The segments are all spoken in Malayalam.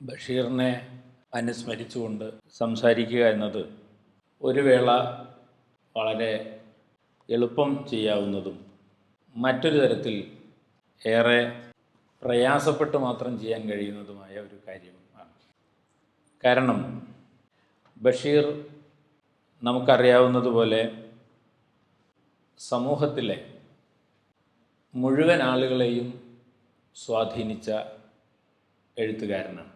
ബഷീറിനെ അനുസ്മരിച്ചുകൊണ്ട് സംസാരിക്കുക എന്നത് ഒരു വേള വളരെ എളുപ്പം ചെയ്യാവുന്നതും മറ്റൊരു തരത്തിൽ ഏറെ പ്രയാസപ്പെട്ട് മാത്രം ചെയ്യാൻ കഴിയുന്നതുമായ ഒരു കാര്യമാണ്. കാരണം ബഷീർ നമുക്കറിയാവുന്നതുപോലെ സമൂഹത്തിലെ മുഴുവൻ ആളുകളെയും സ്വാധീനിച്ച എഴുത്തുകാരനാണ്.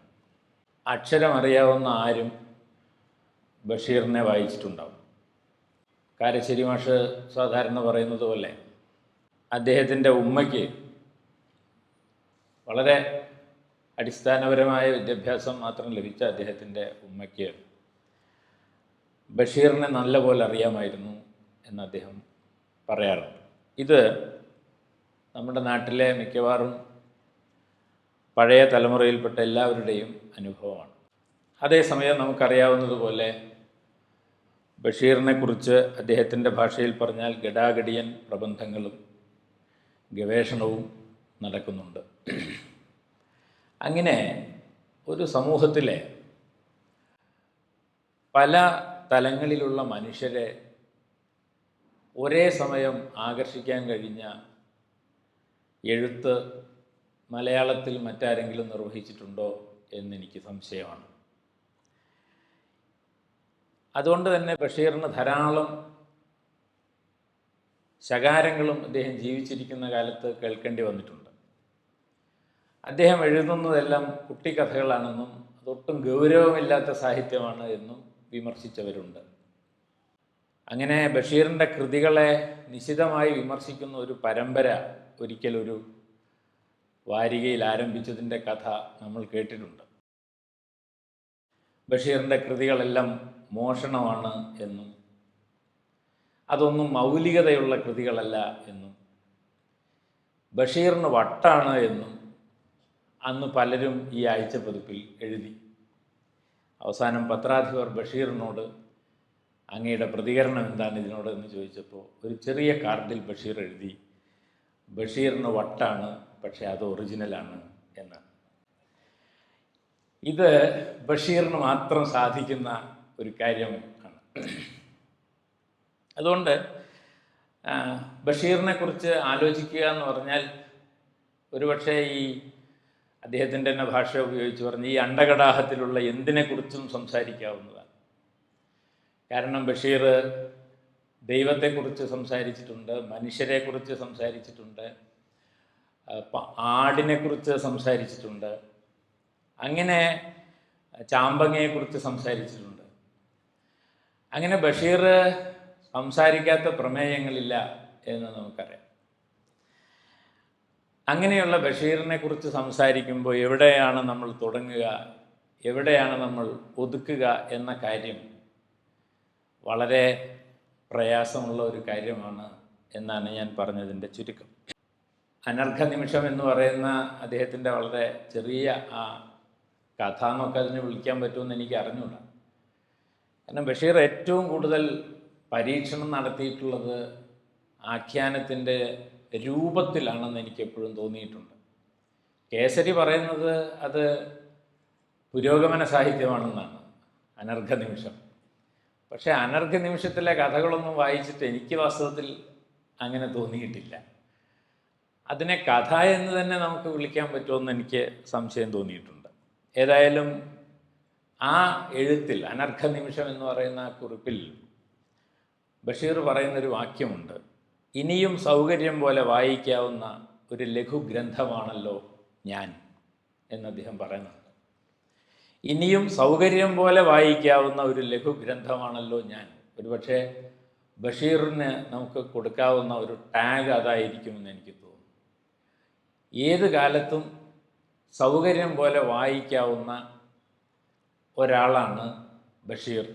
അക്ഷരമറിയാവുന്ന ആരും ബഷീറിനെ വായിച്ചിട്ടുണ്ടാവും. കാരശ്ശേരി മാഷ് സാധാരണ പറയുന്നത് പോലെ അദ്ദേഹത്തിൻ്റെ ഉമ്മയ്ക്ക് വളരെ അടിസ്ഥാനപരമായ വിദ്യാഭ്യാസം മാത്രം ലഭിച്ച അദ്ദേഹത്തിൻ്റെ ഉമ്മയ്ക്ക് ബഷീറിനെ നല്ലപോലെ അറിയാമായിരുന്നു എന്ന് അദ്ദേഹം പറയാറുണ്ട്. ഇത് നമ്മുടെ നാട്ടിലെ മിക്കവാറും പഴയ തലമുറയിൽപ്പെട്ട എല്ലാവരുടെയും അനുഭവമാണ്. അതേസമയം നമുക്കറിയാവുന്നതുപോലെ ബഷീറിനെക്കുറിച്ച് അദ്ദേഹത്തിൻ്റെ ഭാഷയിൽ പറഞ്ഞാൽ ഗഡാഗഡിയൻ പ്രബന്ധങ്ങളും ഗവേഷണവും നടക്കുന്നുണ്ട്. അങ്ങനെ ഒരു സമൂഹത്തിലെ പല തലങ്ങളിലുള്ള മനുഷ്യരെ ഒരേ സമയം ആകർഷിക്കാൻ കഴിഞ്ഞ എഴുത്ത് മലയാളത്തിൽ മറ്റാരെങ്കിലും നിർവഹിച്ചിട്ടുണ്ടോ എന്നെനിക്ക് സംശയമാണ്. അതുകൊണ്ട് തന്നെ ബഷീറിന് ധാരാളം ശകാരങ്ങളും അദ്ദേഹം ജീവിച്ചിരിക്കുന്ന കാലത്ത് കേൾക്കേണ്ടി വന്നിട്ടുണ്ട്. അദ്ദേഹം എഴുതുന്നതെല്ലാം കുട്ടിക്കഥകളാണെന്നും അതൊട്ടും ഗൗരവമില്ലാത്ത സാഹിത്യമാണ് എന്നും വിമർശിച്ചവരുണ്ട്. അങ്ങനെ ബഷീറിൻ്റെ കൃതികളെ നിശിതമായി വിമർശിക്കുന്ന ഒരു പരമ്പര ഒരിക്കലൊരു വാരികയിൽ ആരംഭിച്ചതിൻ്റെ കഥ നമ്മൾ കേട്ടിട്ടുണ്ട്. ബഷീറിൻ്റെ കൃതികളെല്ലാം മോഷണമാണ് എന്നും അതൊന്നും മൗലികതയുള്ള കൃതികളല്ല എന്നും ബഷീറിന് വട്ടാണ് എന്നും അന്ന് പലരും ഈ ആഴ്ചപ്പതിപ്പിൽ എഴുതി. അവസാനം പത്രാധിപർ ബഷീറിനോട് അങ്ങയുടെ പ്രതികരണം എന്താണ് ഇതിനോട് എന്ന് ചോദിച്ചപ്പോൾ ഒരു ചെറിയ കാർഡിൽ ബഷീർ എഴുതി, ബഷീറിന് വട്ടാണ്, പക്ഷേ അത് ഒറിജിനലാണ് എന്നാണ്. ഇത് ബഷീറിന് മാത്രം സാധിക്കുന്ന ഒരു കാര്യമാണ്. അതുകൊണ്ട് ബഷീറിനെ കുറിച്ച് ആലോചിക്കുക എന്ന് പറഞ്ഞാൽ ഒരുപക്ഷെ ഈ അദ്ദേഹത്തിൻ്റെ തന്നെ ഭാഷ ഉപയോഗിച്ച് പറഞ്ഞ് ഈ അണ്ടകടാഹത്തിലുള്ള എന്തിനെക്കുറിച്ചും സംസാരിക്കാവുന്നതാണ്. കാരണം ബഷീർ ദൈവത്തെക്കുറിച്ച് സംസാരിച്ചിട്ടുണ്ട്, മനുഷ്യരെക്കുറിച്ച് സംസാരിച്ചിട്ടുണ്ട്, ആടിനെക്കുറിച്ച് സംസാരിച്ചിട്ടുണ്ട്, അങ്ങനെ ചാമ്പങ്ങയെക്കുറിച്ച് സംസാരിച്ചിട്ടുണ്ട്. അങ്ങനെ ബഷീർ സംസാരിക്കാത്ത പ്രമേയങ്ങളില്ല എന്ന് നമുക്കറിയാം. അങ്ങനെയുള്ള ബഷീറിനെ കുറിച്ച് സംസാരിക്കുമ്പോൾ എവിടെയാണ് നമ്മൾ തുടങ്ങുക, എവിടെയാണ് നമ്മൾ ഒതുക്കുക എന്ന കാര്യം വളരെ പ്രയാസമുള്ള ഒരു കാര്യമാണ് എന്നാണ് ഞാൻ പറഞ്ഞതിൻ്റെ ചുരുക്കം. അനർഘ നിമിഷം എന്ന് പറയുന്ന അദ്ദേഹത്തിൻ്റെ വളരെ ചെറിയ ആ കഥ എന്നൊക്കെ അതിനെ വിളിക്കാൻ പറ്റുമെന്ന് എനിക്ക് അറിഞ്ഞൂടാ. കാരണം ബഷീർ ഏറ്റവും കൂടുതൽ പരീക്ഷണം നടത്തിയിട്ടുള്ളത് ആഖ്യാനത്തിൻ്റെ രൂപത്തിലാണെന്ന് എനിക്ക് എപ്പോഴും തോന്നിയിട്ടുണ്ട്. കേസരി പറയുന്നത് അത് പുരോഗമന സാഹിത്യമാണെന്നാണ്, അനർഘ നിമിഷം. പക്ഷേ അനർഘ നിമിഷത്തിലെ കഥകളൊന്നും വായിച്ചിട്ട് എനിക്ക് വാസ്തവത്തിൽ അങ്ങനെ തോന്നിയിട്ടില്ല. അതിനെ കഥ എന്ന് തന്നെ നമുക്ക് വിളിക്കാൻ പറ്റുമെന്ന് എനിക്ക് സംശയം തോന്നിയിട്ടുണ്ട്. ഏതായാലും ആ എഴുത്തിൽ അനർഘ നിമിഷം എന്ന് പറയുന്ന ആ കുറിപ്പിൽ ബഷീർ പറയുന്നൊരു വാക്യമുണ്ട്, ഇനിയും സൗകര്യം പോലെ വായിക്കാവുന്ന ഒരു ലഘുഗ്രന്ഥമാണല്ലോ ഞാൻ എന്ന് അദ്ദേഹം പറയുന്നുണ്ട്. ഇനിയും സൗകര്യം പോലെ വായിക്കാവുന്ന ഒരു ലഘുഗ്രന്ഥമാണല്ലോ ഞാൻ. ഒരുപക്ഷെ ബഷീറിന് നമുക്ക് കൊടുക്കാവുന്ന ഒരു ടാഗ് അതായിരിക്കുമെന്ന് എനിക്ക് തോന്നുന്നു. ഏത് കാലത്തും സൗകര്യം പോലെ വായിക്കാവുന്ന ഒരാളാണ് ബഷീർ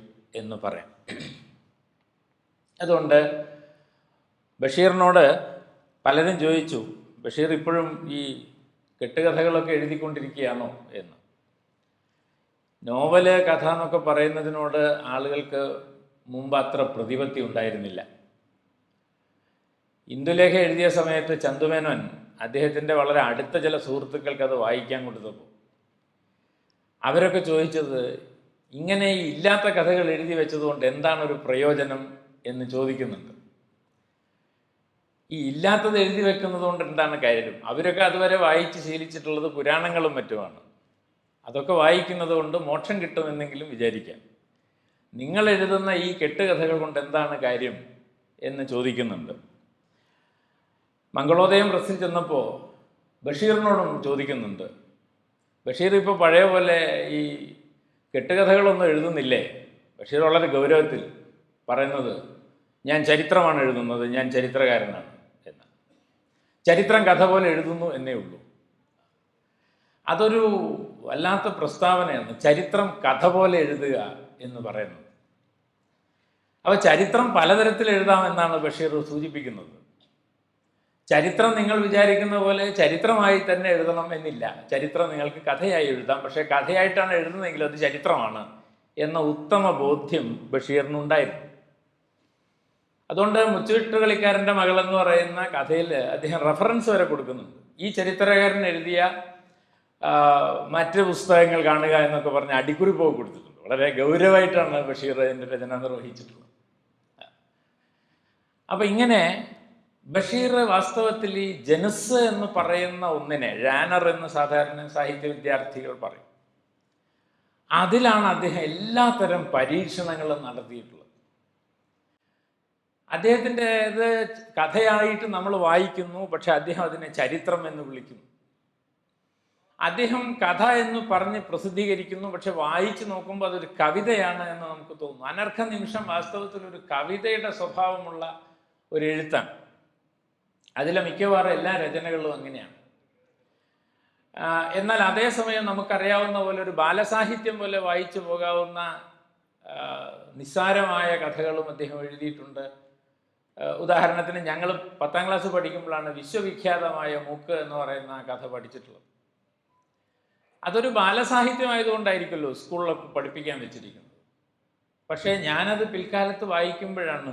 എന്ന് പറയാം. അതുകൊണ്ട് ബഷീറിനോട് പലരും ചോദിച്ചു, ബഷീർ ഇപ്പോഴും ഈ കെട്ടുകഥകളൊക്കെ എഴുതിക്കൊണ്ടിരിക്കുകയാണോ എന്ന്. നോവല് കഥ എന്നൊക്കെ പറയുന്നതിനോട് ആളുകൾക്ക് മുമ്പ് അത്ര പ്രതിപത്തി ഉണ്ടായിരുന്നില്ല. ഇന്ദുലേഖ എഴുതിയ സമയത്ത് ചന്തുമേനോൻ അദ്ദേഹത്തിൻ്റെ വളരെ അടുത്ത ചില സുഹൃത്തുക്കൾക്ക് അത് വായിക്കാൻ കൊടുത്തപ്പോൾ അവരൊക്കെ ചോദിച്ചത്, ഇങ്ങനെ ഈ ഇല്ലാത്ത കഥകൾ എഴുതി വെച്ചതുകൊണ്ട് എന്താണ് ഒരു പ്രയോജനം എന്ന് ചോദിക്കുന്നുണ്ട്. ഈ ഇല്ലാത്തത് എഴുതി വെക്കുന്നത് കൊണ്ട് എന്താണ് കാര്യം? അവരൊക്കെ അതുവരെ വായിച്ച് ശീലിച്ചിട്ടുള്ളത് പുരാണങ്ങളും മറ്റുമാണ്. അതൊക്കെ വായിക്കുന്നത് കൊണ്ട് മോക്ഷം കിട്ടുമെന്നെങ്കിലും വിചാരിക്കാം. നിങ്ങൾ എഴുതുന്ന ഈ കെട്ടുകഥകൾ കൊണ്ട് എന്താണ് കാര്യം എന്ന് ചോദിക്കുന്നുണ്ട്. മംഗളോദയം പ്രസിൽ ചെന്നപ്പോൾ ബഷീറിനോടും ചോദിക്കുന്നുണ്ട്. ബഷീർ ഇപ്പോൾ പഴയ പോലെ ഈ കെട്ടുകഥകളൊന്നും എഴുതുന്നില്ലേ? ബഷീർ വളരെ ഗൗരവത്തിൽ പറയുന്നത്, ഞാൻ ചരിത്രമാണ് എഴുതുന്നത്, ഞാൻ ചരിത്രകാരനാണ് എന്ന്. ചരിത്രം കഥ പോലെ എഴുതുന്നു എന്നേ ഉള്ളൂ. അതൊരു വല്ലാത്ത പ്രസ്താവനയാണ്, ചരിത്രം കഥ പോലെ എഴുതുക എന്ന് പറയുന്നത്. അപ്പോൾ ചരിത്രം പലതരത്തിൽ എഴുതാമെന്നാണ് ബഷീർ സൂചിപ്പിക്കുന്നത്. ചരിത്രം നിങ്ങൾ വിചാരിക്കുന്ന പോലെ ചരിത്രമായി തന്നെ എഴുതണം എന്നില്ല. ചരിത്രം നിങ്ങൾക്ക് കഥയായി എഴുതാം, പക്ഷേ കഥയായിട്ടാണ് എഴുതുന്നതെങ്കിൽ അത് ചരിത്രമാണ് എന്ന ഉത്തമ ബോധ്യം ബഷീറിനുണ്ടായിരുന്നു. അതുകൊണ്ട് മുച്ചുവിട്ടുകളിക്കാരൻ്റെ മകൾ എന്ന് പറയുന്ന കഥയിൽ അദ്ദേഹം റെഫറൻസ് വരെ കൊടുക്കുന്നുണ്ട്. ഈ ചരിത്രകാരൻ എഴുതിയ മറ്റ് പുസ്തകങ്ങൾ കാണുക എന്നൊക്കെ പറഞ്ഞ് അടിക്കുറിപ്പൊക്കെ കൊടുത്തിട്ടുണ്ട്. വളരെ ഗൗരവമായിട്ടാണ് ബഷീർ അതിൻ്റെ രചന നിർവഹിച്ചിട്ടുള്ളത്. അപ്പം ഇങ്ങനെ ബഷീർ വാസ്തവത്തിൽ ഈ ജനസ് എന്ന് പറയുന്ന ഒന്നിനെ, ജാനർ എന്ന് സാധാരണ സാഹിത്യ വിദ്യാർത്ഥികൾ പറയും, അതിലാണ് അദ്ദേഹം എല്ലാത്തരം പരീക്ഷണങ്ങളും നടത്തിയിട്ടുള്ളത്. അദ്ദേഹത്തിൻ്റെ ഇത് കഥയായിട്ട് നമ്മൾ വായിക്കുന്നു, പക്ഷെ അദ്ദേഹം അതിനെ ചരിത്രം എന്ന് വിളിക്കുന്നു. അദ്ദേഹം കഥ എന്ന് പറഞ്ഞ് പ്രസിദ്ധീകരിക്കുന്നു, പക്ഷെ വായിച്ചു നോക്കുമ്പോൾ അതൊരു കവിതയാണ് എന്ന് നമുക്ക് തോന്നുന്നു. അനർഘ നിമിഷം വാസ്തവത്തിൽ ഒരു കവിതയുടെ സ്വഭാവമുള്ള ഒരു എഴുത്താണ്. അതിലെ മിക്കവാറും എല്ലാ രചനകളും അങ്ങനെയാണ്. എന്നാൽ അതേസമയം നമുക്കറിയാവുന്ന പോലെ ഒരു ബാലസാഹിത്യം പോലെ വായിച്ചു പോകാവുന്ന നിസ്സാരമായ കഥകളും അദ്ദേഹം എഴുതിയിട്ടുണ്ട്. ഉദാഹരണത്തിന് ഞങ്ങൾ 10ാം ക്ലാസ് പഠിക്കുമ്പോഴാണ് വിശ്വവിഖ്യാതമായ മൂക്ക് എന്ന് പറയുന്ന കഥ പഠിച്ചിട്ടുള്ളത്. അതൊരു ബാലസാഹിത്യമായതുകൊണ്ടായിരിക്കുമല്ലോ സ്കൂളിലൊക്കെ പഠിപ്പിക്കാൻ വെച്ചിരിക്കുന്നത്. പക്ഷേ ഞാനത് പിൽക്കാലത്ത് വായിക്കുമ്പോഴാണ്,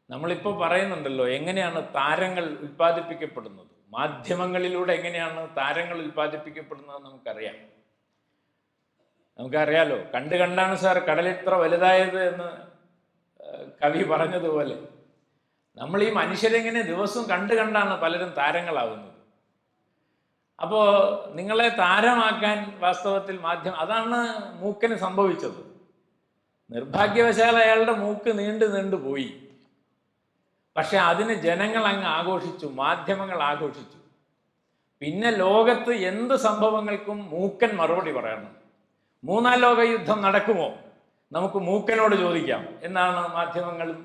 നമ്മളിപ്പോൾ പറയുന്നുണ്ടല്ലോ എങ്ങനെയാണ് താരങ്ങൾ ഉൽപ്പാദിപ്പിക്കപ്പെടുന്നത്, മാധ്യമങ്ങളിലൂടെ എങ്ങനെയാണ് താരങ്ങൾ ഉൽപ്പാദിപ്പിക്കപ്പെടുന്നത് നമുക്കറിയാലോ. കണ്ടാണ് സാർ കടലിത്ര വലുതായത് എന്ന് കവി പറഞ്ഞതുപോലെ നമ്മൾ ഈ മനുഷ്യരെങ്ങനെ ദിവസവും കണ്ടാണ് പലരും താരങ്ങളാവുന്നത്. അപ്പോൾ നിങ്ങളെ താരമാക്കാൻ വാസ്തവത്തിൽ അതാണ് മൂക്കന് സംഭവിച്ചത്. നിർഭാഗ്യവശാൽ അയാളുടെ മൂക്ക് നീണ്ടു പോയി. പക്ഷെ അതിന് ജനങ്ങൾ അങ്ങ് ആഘോഷിച്ചു, മാധ്യമങ്ങൾ ആഘോഷിച്ചു. പിന്നെ ലോകത്ത് എന്ത് സംഭവങ്ങൾക്കും മൂക്കൻ മറുപടി പറയണം. 3ാം ലോക യുദ്ധം നടക്കുമോ, നമുക്ക് മൂക്കനോട് ചോദിക്കാം എന്നാണ് മാധ്യമങ്ങളും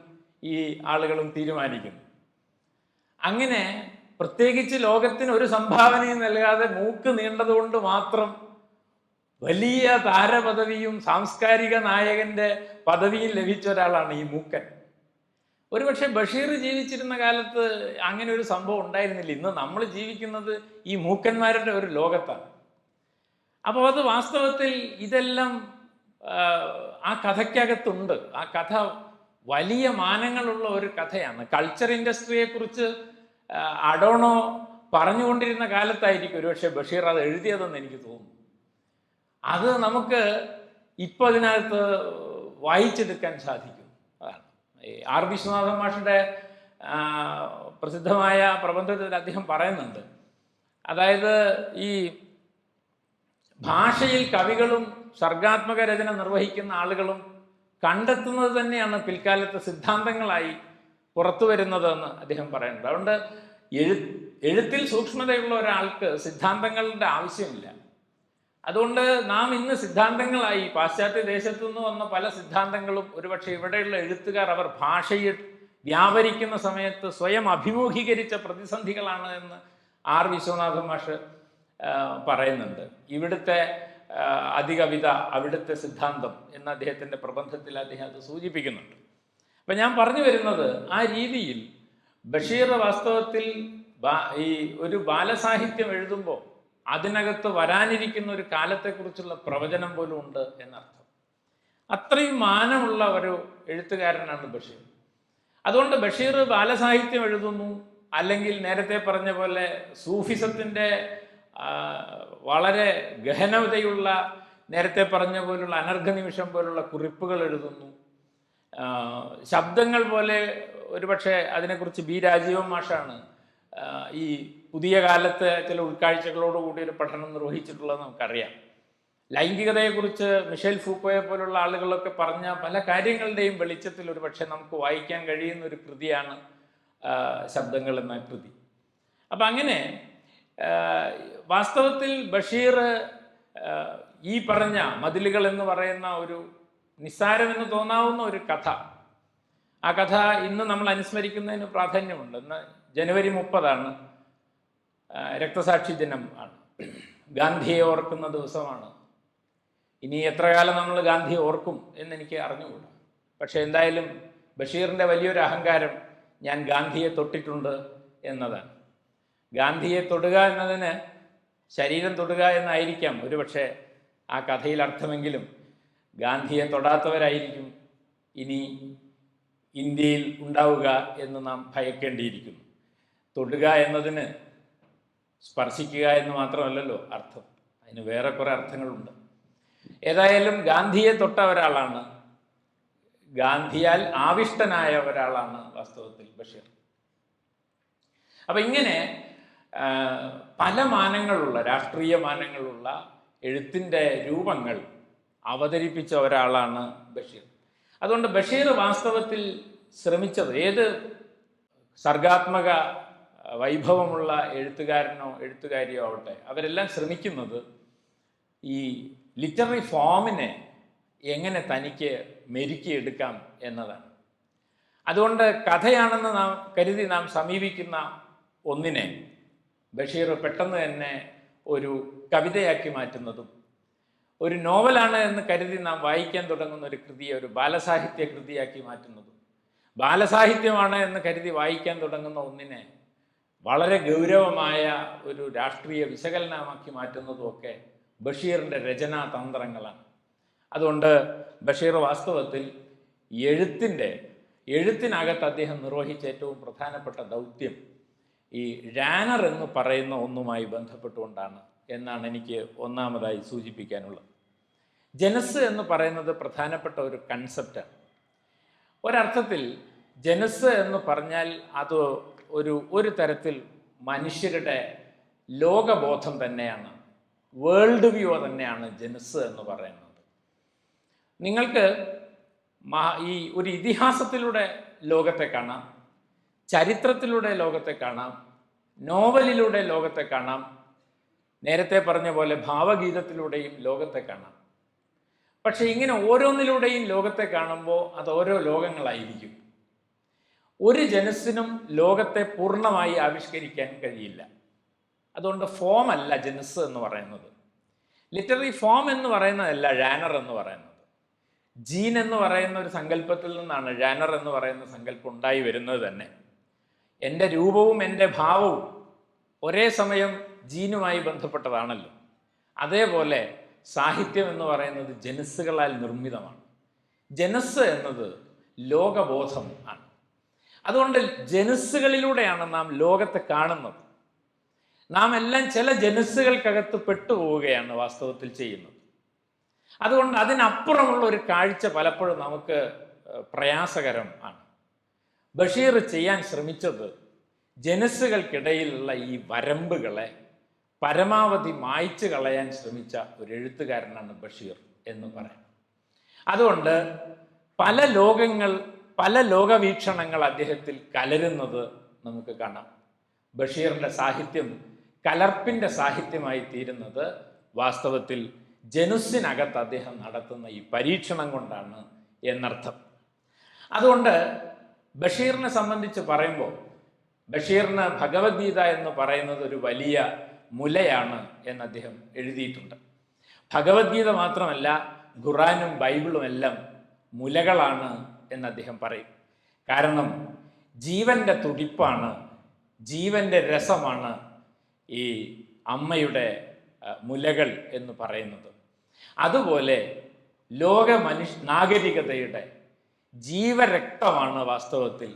ഈ ആളുകളും തീരുമാനിക്കുന്നത്. അങ്ങനെ പ്രത്യേകിച്ച് ലോകത്തിന് ഒരു സംഭാവനയും നൽകാതെ മൂക്ക് നീണ്ടതുകൊണ്ട് മാത്രം വലിയ താരപദവിയും സാംസ്കാരിക നായകന്റെ പദവിയും ലഭിച്ച ഒരാളാണ് ഈ മൂക്കൻ. ഒരുപക്ഷെ ബഷീർ ജീവിച്ചിരുന്ന കാലത്ത് അങ്ങനെ ഒരു സംഭവം ഉണ്ടായിരുന്നില്ല. ഇന്ന് നമ്മൾ ജീവിക്കുന്നത് ഈ മൂക്കന്മാരുടെ ഒരു ലോകത്താണ്. അപ്പോൾ അത് വാസ്തവത്തിൽ ഇതെല്ലാം ആ കഥയ്ക്കകത്തുണ്ട്. ആ കഥ വലിയ മാനങ്ങളുള്ള ഒരു കഥയാണ്. കൾച്ചർ ഇൻഡസ്ട്രിയെക്കുറിച്ച് അഡോണോ പറഞ്ഞുകൊണ്ടിരുന്ന കാലത്തായിരിക്കും ഒരുപക്ഷെ ബഷീർ അത് എഴുതിയതെന്ന് എനിക്ക് തോന്നുന്നു. അത് നമുക്ക് ഇപ്പോൾ അതിനകത്ത് വായിച്ചെടുക്കാൻ സാധിക്കും. അതാണ് ആർ വിശ്വനാഥൻ മാഷിൻ്റെ പ്രസിദ്ധമായ പ്രബന്ധത്തിൽ അദ്ദേഹം പറയുന്നുണ്ട്. അതായത് ഈ ഭാഷയിൽ കവികളും സർഗാത്മക രചന നിർവഹിക്കുന്ന ആളുകളും കണ്ടെത്തുന്നത് തന്നെയാണ് പിൽക്കാലത്തെ സിദ്ധാന്തങ്ങളായി പുറത്തു വരുന്നതെന്ന് അദ്ദേഹം പറയുന്നുണ്ട്. അതുകൊണ്ട് എഴുത്തിൽ സൂക്ഷ്മതയുള്ള ഒരാൾക്ക് സിദ്ധാന്തങ്ങളുടെ ആവശ്യമില്ല. അതുകൊണ്ട് നാം ഇന്ന് സിദ്ധാന്തങ്ങളായി പാശ്ചാത്യ ദേശത്തു നിന്ന് വന്ന പല സിദ്ധാന്തങ്ങളും ഒരുപക്ഷെ ഇവിടെയുള്ള എഴുത്തുകാർ അവർ ഭാഷയിൽ വ്യാപരിക്കുന്ന സമയത്ത് സ്വയം അഭിമുഖീകരിച്ച പ്രതിസന്ധികളാണ് എന്ന് ആർ വിശ്വനാഥൻ മാഷ് പറയുന്നുണ്ട്. ഇവിടുത്തെ അതികവിത അവിടുത്തെ സിദ്ധാന്തം എന്ന അദ്ദേഹത്തിൻ്റെ പ്രബന്ധത്തിൽ അദ്ദേഹം അത് സൂചിപ്പിക്കുന്നുണ്ട്. അപ്പം ഞാൻ പറഞ്ഞു വരുന്നത്, ആ രീതിയിൽ ബഷീർ വാസ്തവത്തിൽ ഈ ഒരു ബാലസാഹിത്യം എഴുതുമ്പോൾ അതിനകത്ത് വരാനിരിക്കുന്ന ഒരു കാലത്തെക്കുറിച്ചുള്ള പ്രവചനം പോലും ഉണ്ട് എന്നർത്ഥം. അത്രയും മാനമുള്ള ഒരു എഴുത്തുകാരനാണ് ബഷീർ. അതുകൊണ്ട് ബഷീർ ബാലസാഹിത്യം എഴുതുന്നു, അല്ലെങ്കിൽ നേരത്തെ പറഞ്ഞ പോലെ സൂഫിസത്തിൻ്റെ വളരെ ഗഹനതയുള്ള നേരത്തെ പറഞ്ഞ പോലുള്ള അനർഘ നിമിഷം പോലുള്ള കുറിപ്പുകൾ എഴുതുന്നു. ശബ്ദങ്ങൾ പോലെ ഒരുപക്ഷെ അതിനെക്കുറിച്ച് ബി രാജീവൻ മാഷാണ് ഈ പുതിയ കാലത്ത് ചില ഉൾക്കാഴ്ചകളോടുകൂടി ഒരു പഠനം നിർവഹിച്ചിട്ടുള്ളത് നമുക്കറിയാം. ലൈംഗികതയെക്കുറിച്ച് മിഷേൽ ഫൂക്കോയെ പോലുള്ള ആളുകളൊക്കെ പറഞ്ഞ പല കാര്യങ്ങളുടെയും വെളിച്ചത്തിൽ ഒരു പക്ഷേ നമുക്ക് വായിക്കാൻ കഴിയുന്ന ഒരു കൃതിയാണ് ശബ്ദങ്ങൾ എന്ന കൃതി. അപ്പം അങ്ങനെ വാസ്തവത്തിൽ ബഷീർ ഈ പറഞ്ഞ മതിലുകൾ എന്ന് പറയുന്ന ഒരു നിസ്സാരമെന്ന് തോന്നാവുന്ന ഒരു കഥ, ആ കഥ ഇന്ന് നമ്മൾ അനുസ്മരിക്കുന്നതിന് പ്രാധാന്യമുണ്ട്. ഇന്ന് ജനുവരി 30 രക്തസാക്ഷി ദിനം ആണ്, ഗാന്ധിയെ ഓർക്കുന്ന ദിവസമാണ്. ഇനി എത്ര കാലം നമ്മൾ ഗാന്ധിയെ ഓർക്കും എന്നെനിക്ക് അറിഞ്ഞുകൂടാ. പക്ഷെ എന്തായാലും ബഷീറിൻ്റെ വലിയൊരു അഹങ്കാരം ഞാൻ ഗാന്ധിയെ തൊട്ടിട്ടുണ്ട് എന്നതാണ്. ഗാന്ധിയെ തൊടുക എന്നതിന് ശരീരം തൊടുക എന്നായിരിക്കാം ഒരുപക്ഷെ ആ കഥയിൽ അർത്ഥമെങ്കിലും ഗാന്ധിയെ തൊടാത്തവരായിരിക്കും ഇനി ഇന്ത്യയിൽ ഉണ്ടാവുക എന്ന് നാം ഭയക്കേണ്ടിയിരിക്കുന്നു. തൊടുക എന്നതിന് സ്പർശിക്കുക എന്ന് മാത്രമല്ലല്ലോ അർത്ഥം, അതിന് വേറെ കുറേ അർത്ഥങ്ങളുണ്ട്. ഏതായാലും ഗാന്ധിയെ തൊട്ട ഒരാളാണ്, ഗാന്ധിയാൽ ആവിഷ്ടനായ ഒരാളാണ് വാസ്തവത്തിൽ ബഷീർ. അപ്പം ഇങ്ങനെ പല മാനങ്ങളുള്ള, രാഷ്ട്രീയ മാനങ്ങളുള്ള എഴുത്തിൻ്റെ രൂപങ്ങൾ അവതരിപ്പിച്ച ഒരാളാണ് ബഷീർ. അതുകൊണ്ട് ബഷീർ വാസ്തവത്തിൽ ശ്രമിച്ചത്, ഏത് സർഗാത്മക വൈഭവമുള്ള എഴുത്തുകാരനോ എഴുത്തുകാരിയോ ആവട്ടെ, അവരെല്ലാം ശ്രമിക്കുന്നത് ഈ ലിറ്റററി ഫോമിനെ എങ്ങനെ തനിക്ക് മെരുക്കിയെടുക്കാം എന്നതാണ്. അതുകൊണ്ട് കഥയാണെന്ന് കരുതി നാം സമീപിക്കുന്ന ഒന്നിനെ ബഷീർ പെട്ടെന്ന് തന്നെ ഒരു കവിതയാക്കി മാറ്റുന്നതും, ഒരു നോവലാണ് എന്ന് കരുതി നാം വായിക്കാൻ തുടങ്ങുന്ന ഒരു കൃതിയെ ഒരു ബാലസാഹിത്യ കൃതിയാക്കി മാറ്റുന്നതും, ബാലസാഹിത്യമാണ് എന്ന് കരുതി വായിക്കാൻ തുടങ്ങുന്ന ഒന്നിനെ വളരെ ഗൗരവമായ ഒരു രാഷ്ട്രീയ വിശകലനമാക്കി മാറ്റുന്നതുമൊക്കെ ബഷീറിൻ്റെ രചനാ തന്ത്രങ്ങളാണ്. അതുകൊണ്ട് ബഷീർ വാസ്തവത്തിൽ എഴുത്തിനകത്ത് അദ്ദേഹം നിർവഹിച്ച ഏറ്റവും പ്രധാനപ്പെട്ട ദൗത്യം ഈ ജാനർ എന്ന് പറയുന്ന ഒന്നുമായി ബന്ധപ്പെട്ടുകൊണ്ടാണ് എന്നാണ് എനിക്ക് ഒന്നാമതായി സൂചിപ്പിക്കാനുള്ളത്. ജനസ് എന്ന് പറയുന്നത് പ്രധാനപ്പെട്ട ഒരു കൺസെപ്റ്റാണ്. ഒരർത്ഥത്തിൽ ജനസ് എന്ന് പറഞ്ഞാൽ അത് ഒരു തരത്തിൽ മനുഷ്യരുടെ ലോകബോധം തന്നെയാണ്, വേൾഡ് വ്യൂ തന്നെയാണ് ജനസ് എന്ന് പറയുന്നത്. നിങ്ങൾക്ക് ഈ ഒരു ഇതിഹാസത്തിലൂടെ ലോകത്തെ കാണാം, ചരിത്രത്തിലൂടെ ലോകത്തെ കാണാം, നോവലിലൂടെ ലോകത്തെ കാണാം, നേരത്തെ പറഞ്ഞ പോലെ ഭാവഗീതത്തിലൂടെയും ലോകത്തെ കാണാം. പക്ഷെ ഇങ്ങനെ ഓരോന്നിലൂടെയും ലോകത്തെ കാണുമ്പോൾ അത് ഓരോ ലോകങ്ങളായിരിക്കും. ഒരു ജനസിനും ലോകത്തെ പൂർണ്ണമായി ആവിഷ്കരിക്കാൻ കഴിയില്ല. അതുകൊണ്ട് ഫോം അല്ല ജനസ് എന്ന് പറയുന്നത്, ലിറ്റററി ഫോം എന്ന് പറയുന്നതല്ല ജാനർ എന്ന് പറയുന്നത്. ജീൻ എന്ന് പറയുന്ന ഒരു സങ്കല്പത്തിൽ നിന്നാണ് ജാനർ എന്ന് പറയുന്ന സങ്കല്പം ഉണ്ടായി വരുന്നത് തന്നെ. എൻ്റെ രൂപവും എൻ്റെ ഭാവവും ഒരേ സമയം ജീനുമായി ബന്ധപ്പെട്ടതാണല്ലോ. അതേപോലെ സാഹിത്യം എന്ന് പറയുന്നത് ജനസ്സുകളാൽ നിർമ്മിതമാണ്. ജനസ് എന്നത് ലോകബോധം ആണ്. അതുകൊണ്ട് ജനസ്സുകളിലൂടെയാണ് നാം ലോകത്തെ കാണുന്നത്. നാം എല്ലാം ചില ജനസ്സുകൾക്കകത്ത് പെട്ടുപോവുകയാണ് വാസ്തവത്തിൽ ചെയ്യുന്നത്. അതുകൊണ്ട് അതിനപ്പുറമുള്ള ഒരു കാഴ്ച പലപ്പോഴും നമുക്ക് പ്രയാസകരം ആണ്. ബഷീർ ചെയ്യാൻ ശ്രമിച്ചത് ജനസ്സുകൾക്കിടയിലുള്ള ഈ വരമ്പുകളെ പരമാവധി മായ്ച്ചു കളയാൻ ശ്രമിച്ച ഒരു എഴുത്തുകാരനാണ് ബഷീർ എന്ന് പറയാം. അതുകൊണ്ട് പല ലോകവീക്ഷണങ്ങൾ അദ്ദേഹത്തിൽ കലരുന്നത് നമുക്ക് കാണാം. ബഷീറിൻ്റെ സാഹിത്യം കലർപ്പിൻ്റെ സാഹിത്യമായി തീരുന്നത് വാസ്തവത്തിൽ ജനുസിനകത്ത് അദ്ദേഹം നടത്തുന്ന ഈ പരീക്ഷണം കൊണ്ടാണ് എന്നർത്ഥം. അതുകൊണ്ട് ബഷീറിനെ സംബന്ധിച്ച് പറയുമ്പോൾ ബഷീറിന് ഭഗവത്ഗീത എന്ന് പറയുന്നത് ഒരു വലിയ മുലയാണ് എന്ന് അദ്ദേഹം എഴുതിയിട്ടുണ്ട്. ഭഗവത്ഗീത മാത്രമല്ല, ഖുറാനും ബൈബിളും എല്ലാം മുലകളാണ് എന്ന് അദ്ദേഹം പറയും. കാരണം ജീവൻ്റെ തുടിപ്പാണ്, ജീവൻ്റെ രസമാണ് ഈ അമ്മയുടെ മുലകൾ എന്ന് പറയുന്നത്. അതുപോലെ നാഗരികതയുടെ ജീവരക്തമാണ് വാസ്തവത്തിൽ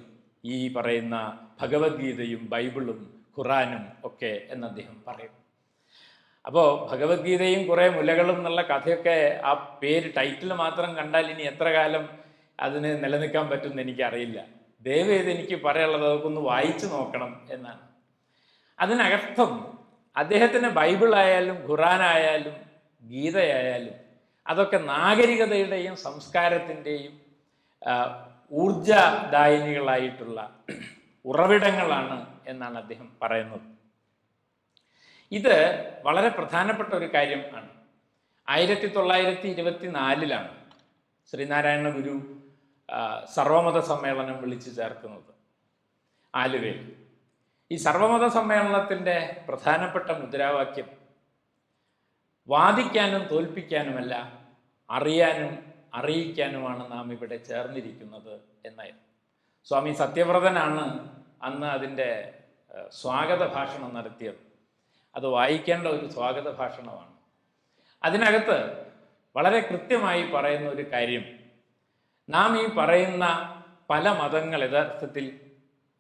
ഈ പറയുന്ന ഭഗവത്ഗീതയും ബൈബിളും ഖുറാനും ഒക്കെ എന്ന് അദ്ദേഹം പറയും. അപ്പോൾ ഭഗവത്ഗീതയും കുറേ മുലകളും എന്നുള്ള കഥയൊക്കെ ആ പേര് ടൈറ്റിൽ മാത്രം കണ്ടാൽ ഇനി എത്ര കാലം അതിന് നിലനിൽക്കാൻ പറ്റുമെന്ന് എനിക്കറിയില്ല. ദയവേത് എനിക്ക് പറയാനുള്ളത് അതൊക്കെ ഒന്ന് വായിച്ചു നോക്കണം എന്നാണ്. അതിനർത്ഥം അദ്ദേഹത്തിന് ബൈബിളായാലും ഖുറാനായാലും ഗീതയായാലും അതൊക്കെ നാഗരികതയുടെയും സംസ്കാരത്തിൻ്റെയും ഊർജദായിനികളായിട്ടുള്ള ഉറവിടങ്ങളാണ് എന്നാണ് അദ്ദേഹം പറയുന്നത്. ഇത് വളരെ പ്രധാനപ്പെട്ട ഒരു കാര്യം ആണ്. 1924 ശ്രീനാരായണ ഗുരു സർവമത സമ്മേളനം വിളിച്ചു ചേർക്കുന്നത് ആലുവയിൽ. ഈ സർവമത സമ്മേളനത്തിൻ്റെ പ്രധാനപ്പെട്ട മുദ്രാവാക്യം വാദിക്കാനും തോൽപ്പിക്കാനുമല്ല, അറിയാനും അറിയിക്കാനുമാണ് നാം ഇവിടെ ചേർന്നിരിക്കുന്നത് എന്നായിരുന്നു. സ്വാമി സത്യവ്രതനാണ് അന്ന് അതിൻ്റെ സ്വാഗത ഭാഷണം നടത്തിയത്. അത് വായിക്കേണ്ട ഒരു സ്വാഗത ഭാഷണമാണ്. അതിനകത്ത് വളരെ കൃത്യമായി പറയുന്ന ഒരു കാര്യം, നാം ഈ പറയുന്ന പല മതങ്ങൾ യഥാർത്ഥത്തിൽ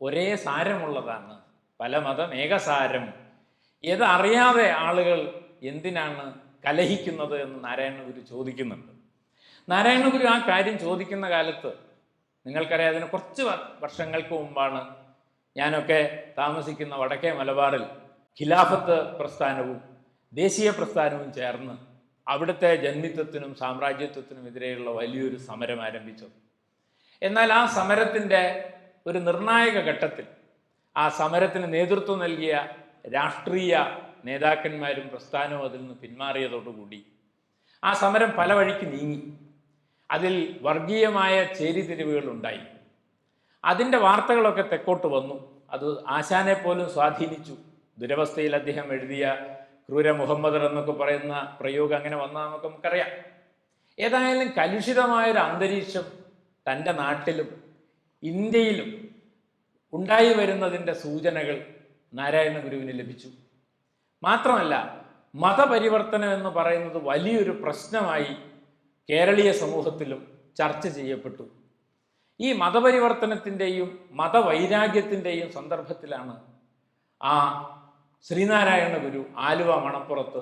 ഒരേ സാരമുള്ളതാണ്. പല മതം ഏകസാരം. ഇതറിയാതെ ആളുകൾ എന്തിനാണ് കലഹിക്കുന്നത് എന്ന് നാരായണ ഗുരു ചോദിക്കുന്നുണ്ട്. നാരായണ ഗുരു ആ കാര്യം ചോദിക്കുന്ന കാലത്ത് നിങ്ങൾക്കറിയാം, അതിന് കുറച്ച് വർഷങ്ങൾക്ക് മുമ്പാണ് ഞാനൊക്കെ താമസിക്കുന്ന വടക്കേ മലബാറിൽ ഖിലാഫത്ത് പ്രസ്ഥാനവും ദേശീയ പ്രസ്ഥാനവും ചേർന്ന് അവിടുത്തെ ജന്മിത്വത്തിനും സാമ്രാജ്യത്വത്തിനും എതിരെയുള്ള വലിയൊരു സമരം ആരംഭിച്ചത്. എന്നാൽ ആ സമരത്തിൻ്റെ ഒരു നിർണായക ഘട്ടത്തിൽ ആ സമരത്തിന് നേതൃത്വം നൽകിയ രാഷ്ട്രീയ നേതാക്കന്മാരും പ്രസ്ഥാനവും അതിൽ നിന്ന് പിന്മാറിയതോടുകൂടി ആ സമരം പല വഴിക്ക് നീങ്ങി. അതിൽ വർഗീയമായ ചേരിതിരിവുകൾ ഉണ്ടായി. അതിൻ്റെ വാർത്തകളൊക്കെ തെക്കോട്ട് വന്നു. അത് ആശാനെ പോലും സ്വാധീനിച്ചു. ദുരവസ്ഥയിൽ അദ്ദേഹം എഴുതിയ ക്രൂര മുഹമ്മദർ എന്നൊക്കെ പറയുന്ന പ്രയോഗം അങ്ങനെ വന്നതെന്നൊക്കെ നമുക്കറിയാം. ഏതായാലും കലുഷിതമായൊരു അന്തരീക്ഷം തൻ്റെ നാട്ടിലും ഇന്ത്യയിലും ഉണ്ടായി വരുന്നതിൻ്റെ സൂചനകൾ നാരായണ ഗുരുവിന് ലഭിച്ചു. മാത്രമല്ല, മതപരിവർത്തനം എന്ന് പറയുന്നത് വലിയൊരു പ്രശ്നമായി കേരളീയ സമൂഹത്തിലും ചർച്ച ചെയ്യപ്പെട്ടു. ഈ മതപരിവർത്തനത്തിൻ്റെയും മതവൈരാഗ്യത്തിൻ്റെയും സന്ദർഭത്തിലാണ് ആ ശ്രീനാരായണ ഗുരു ആലുവ മണപ്പുറത്ത്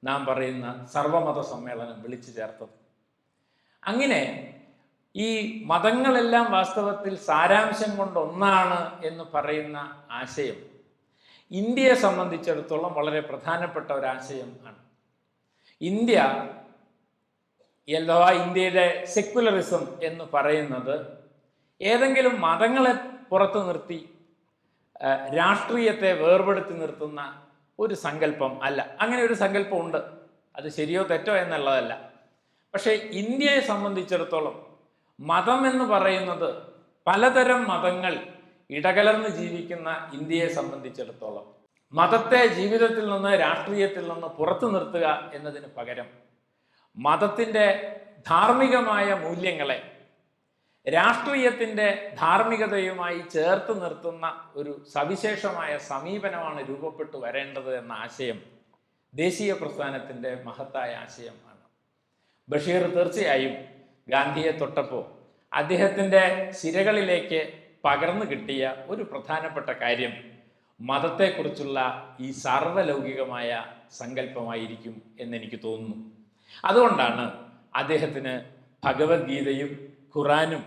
നാം പറയുന്ന സർവമത സമ്മേളനം വിളിച്ചു ചേർത്തത്. അങ്ങനെ ഈ മതങ്ങളെല്ലാം വാസ്തവത്തിൽ സാരാംശം കൊണ്ടൊന്നാണ് എന്ന് പറയുന്ന ആശയം ഇന്ത്യയെ സംബന്ധിച്ചിടത്തോളം വളരെ പ്രധാനപ്പെട്ട ഒരാശയം ആണ്. ഇന്ത്യ അഥവാ ഇന്ത്യയുടെ സെക്യുലറിസം എന്ന് പറയുന്നത് ഏതെങ്കിലും മതങ്ങളെ പുറത്തു നിർത്തി രാഷ്ട്രീയത്തെ വേർപെടുത്തി നിർത്തുന്ന ഒരു സങ്കല്പം അല്ല. അങ്ങനെ ഒരു സങ്കല്പം ഉണ്ട്, അത് ശരിയോ തെറ്റോ എന്നുള്ളതല്ല. പക്ഷേ ഇന്ത്യയെ സംബന്ധിച്ചിടത്തോളം മതം എന്ന് പറയുന്നത് പലതരം മതങ്ങൾ ഇടകലർന്ന് ജീവിക്കുന്ന ഇന്ത്യയെ സംബന്ധിച്ചിടത്തോളം മതത്തെ ജീവിതത്തിൽ നിന്ന് രാഷ്ട്രീയത്തിൽ നിന്ന് പുറത്തു നിർത്തുക എന്നതിന് പകരം മതത്തിൻ്റെ ധാർമ്മികമായ മൂല്യങ്ങളെ രാഷ്ട്രീയത്തിൻ്റെ ധാർമ്മികതയുമായി ചേർത്ത് നിർത്തുന്ന ഒരു സവിശേഷമായ സമീപനമാണ് രൂപപ്പെട്ടു വരേണ്ടത് എന്ന ആശയം ദേശീയ പ്രസ്ഥാനത്തിൻ്റെ മഹത്തായ ആശയമാണ്. ബഷീർ തീർച്ചയായും ഗാന്ധിയെ തൊട്ടപ്പോൾ അദ്ദേഹത്തിൻ്റെ സിരകളിലേക്ക് പകർന്നു കിട്ടിയ ഒരു പ്രധാനപ്പെട്ട കാര്യം മതത്തെക്കുറിച്ചുള്ള ഈ സാർവലൗകികമായ സങ്കല്പമായിരിക്കും എന്നെനിക്ക് തോന്നുന്നു. അതുകൊണ്ടാണ് അദ്ദേഹത്തിന് ഭഗവത്ഗീതയും ഖുറാനും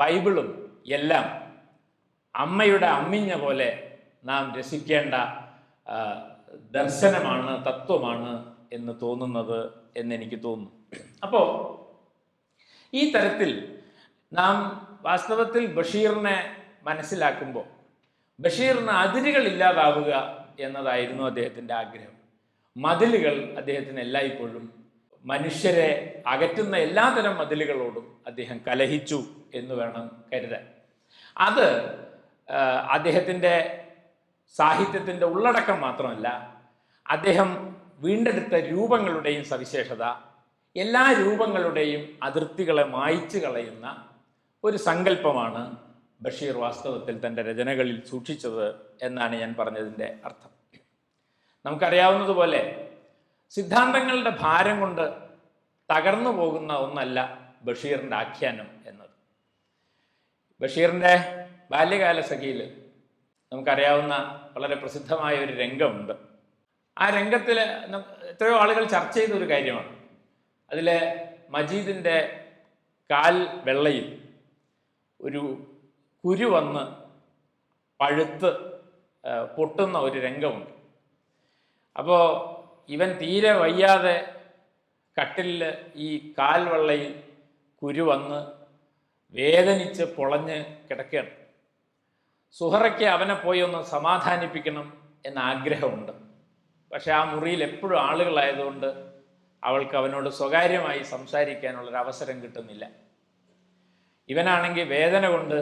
ബൈബിളും എല്ലാം അമ്മയുടെ അമ്മിഞ്ഞ പോലെ നാം രസിക്കേണ്ട ദർശനമാണ്, തത്വമാണ് എന്ന് തോന്നുന്നത് എന്നെനിക്ക് തോന്നുന്നു. അപ്പോൾ ഈ തരത്തിൽ നാം വാസ്തവത്തിൽ ബഷീറിനെ മനസ്സിലാക്കുമ്പോൾ ബഷീറിന് അതിരുകൾ ഇല്ലാതാവുക എന്നതായിരുന്നു അദ്ദേഹത്തിൻ്റെ ആഗ്രഹം. മതിലുകൾ അദ്ദേഹത്തിന് എല്ലായ്പ്പോഴും മനുഷ്യരെ അകറ്റുന്ന എല്ലാതരം മതിലുകളോടും അദ്ദേഹം കലഹിച്ചു എന്ന് വേണം കരുതാൻ. അത് അദ്ദേഹത്തിൻ്റെ സാഹിത്യത്തിൻ്റെ ഉള്ളടക്കം മാത്രമല്ല, അദ്ദേഹം വീണ്ടെടുത്ത രൂപങ്ങളുടെയും സവിശേഷത എല്ലാ രൂപങ്ങളുടെയും അതിർത്തികളെ മായ്ച്ചു കളയുന്ന ഒരു സങ്കല്പമാണ് ബഷീർ വാസ്തവത്തിൽ തൻ്റെ രചനകളിൽ സൂക്ഷിച്ചത് എന്നാണ് ഞാൻ പറഞ്ഞതിൻ്റെ അർത്ഥം. നമുക്കറിയാവുന്നതുപോലെ സിദ്ധാന്തങ്ങളുടെ ഭാരം കൊണ്ട് തകർന്നു പോകുന്ന ഒന്നല്ല ബഷീറിൻ്റെ ആഖ്യാനം എന്നത്. ബഷീറിൻ്റെ ബാല്യകാല സഖിയിൽ നമുക്കറിയാവുന്ന വളരെ പ്രസിദ്ധമായ ഒരു രംഗമുണ്ട്. ആ രംഗത്തിൽ എത്രയോ ആളുകൾ ചർച്ച ചെയ്തൊരു കാര്യമാണ്. അതിലെ മജീദിൻ്റെ കാൽ വെള്ളയിൽ ഒരു കുരു വന്ന് പഴുത്ത് പൊട്ടുന്ന ഒരു രംഗമുണ്ട്. അപ്പോൾ ഇവൻ തീരെ വയ്യാതെ കട്ടിലിൽ ഈ കാൽ വെള്ളയിൽ കുരു വന്ന് വേദനിച്ച് പൊളഞ്ഞ് കിടക്കുകയാണ്. സുഹറയ്ക്ക് അവനെ പോയി ഒന്ന് സമാധാനിപ്പിക്കണം എന്ന ആഗ്രഹമുണ്ട്. പക്ഷെ ആ മുറിയിൽ എപ്പോഴും ആളുകളായതുകൊണ്ട് അവൾക്ക് അവനോട് സ്വകാര്യമായി സംസാരിക്കാനുള്ളൊരവസരം കിട്ടുന്നില്ല. ഇവനാണെങ്കിൽ വേദന കൊണ്ട്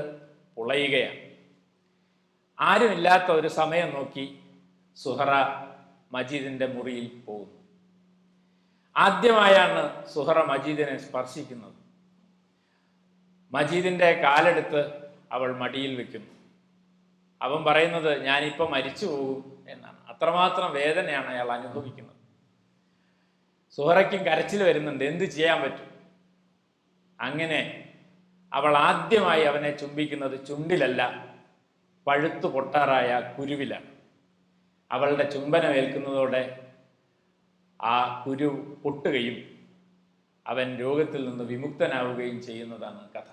പുളയുകയാണ്. ആരുമില്ലാത്ത ഒരു സമയം നോക്കി സുഹറ മജീദിൻ്റെ മുറിയിൽ പോകുന്നു. ആദ്യമായാണ് സുഹറ മജീദിനെ സ്പർശിക്കുന്നത്. മജീദിൻ്റെ കാലെടുത്ത് അവൾ മടിയിൽ വെക്കുന്നു. അവൻ പറയുന്നത് ഞാനിപ്പോൾ മരിച്ചു പോകും എന്നാണ്. അത്രമാത്രം വേദനയാണ് അയാൾ അനുഭവിക്കുന്നത്. സുഹറയ്ക്കും കരച്ചിൽ വരുന്നുണ്ട്, എന്ത് ചെയ്യാൻ പറ്റും? അങ്ങനെ അവൾ ആദ്യമായി അവനെ ചുംബിക്കുന്നത് ചുണ്ടിലല്ല, പഴുത്തു പൊട്ടാറായ കുരുവിലാണ്. അവളുടെ ചുംബനമേൽക്കുന്നതോടെ ആ കുരു പൊട്ടുകയും അവൻ രോഗത്തിൽ നിന്ന് വിമുക്തനാവുകയും ചെയ്യുന്നതാണ് കഥ.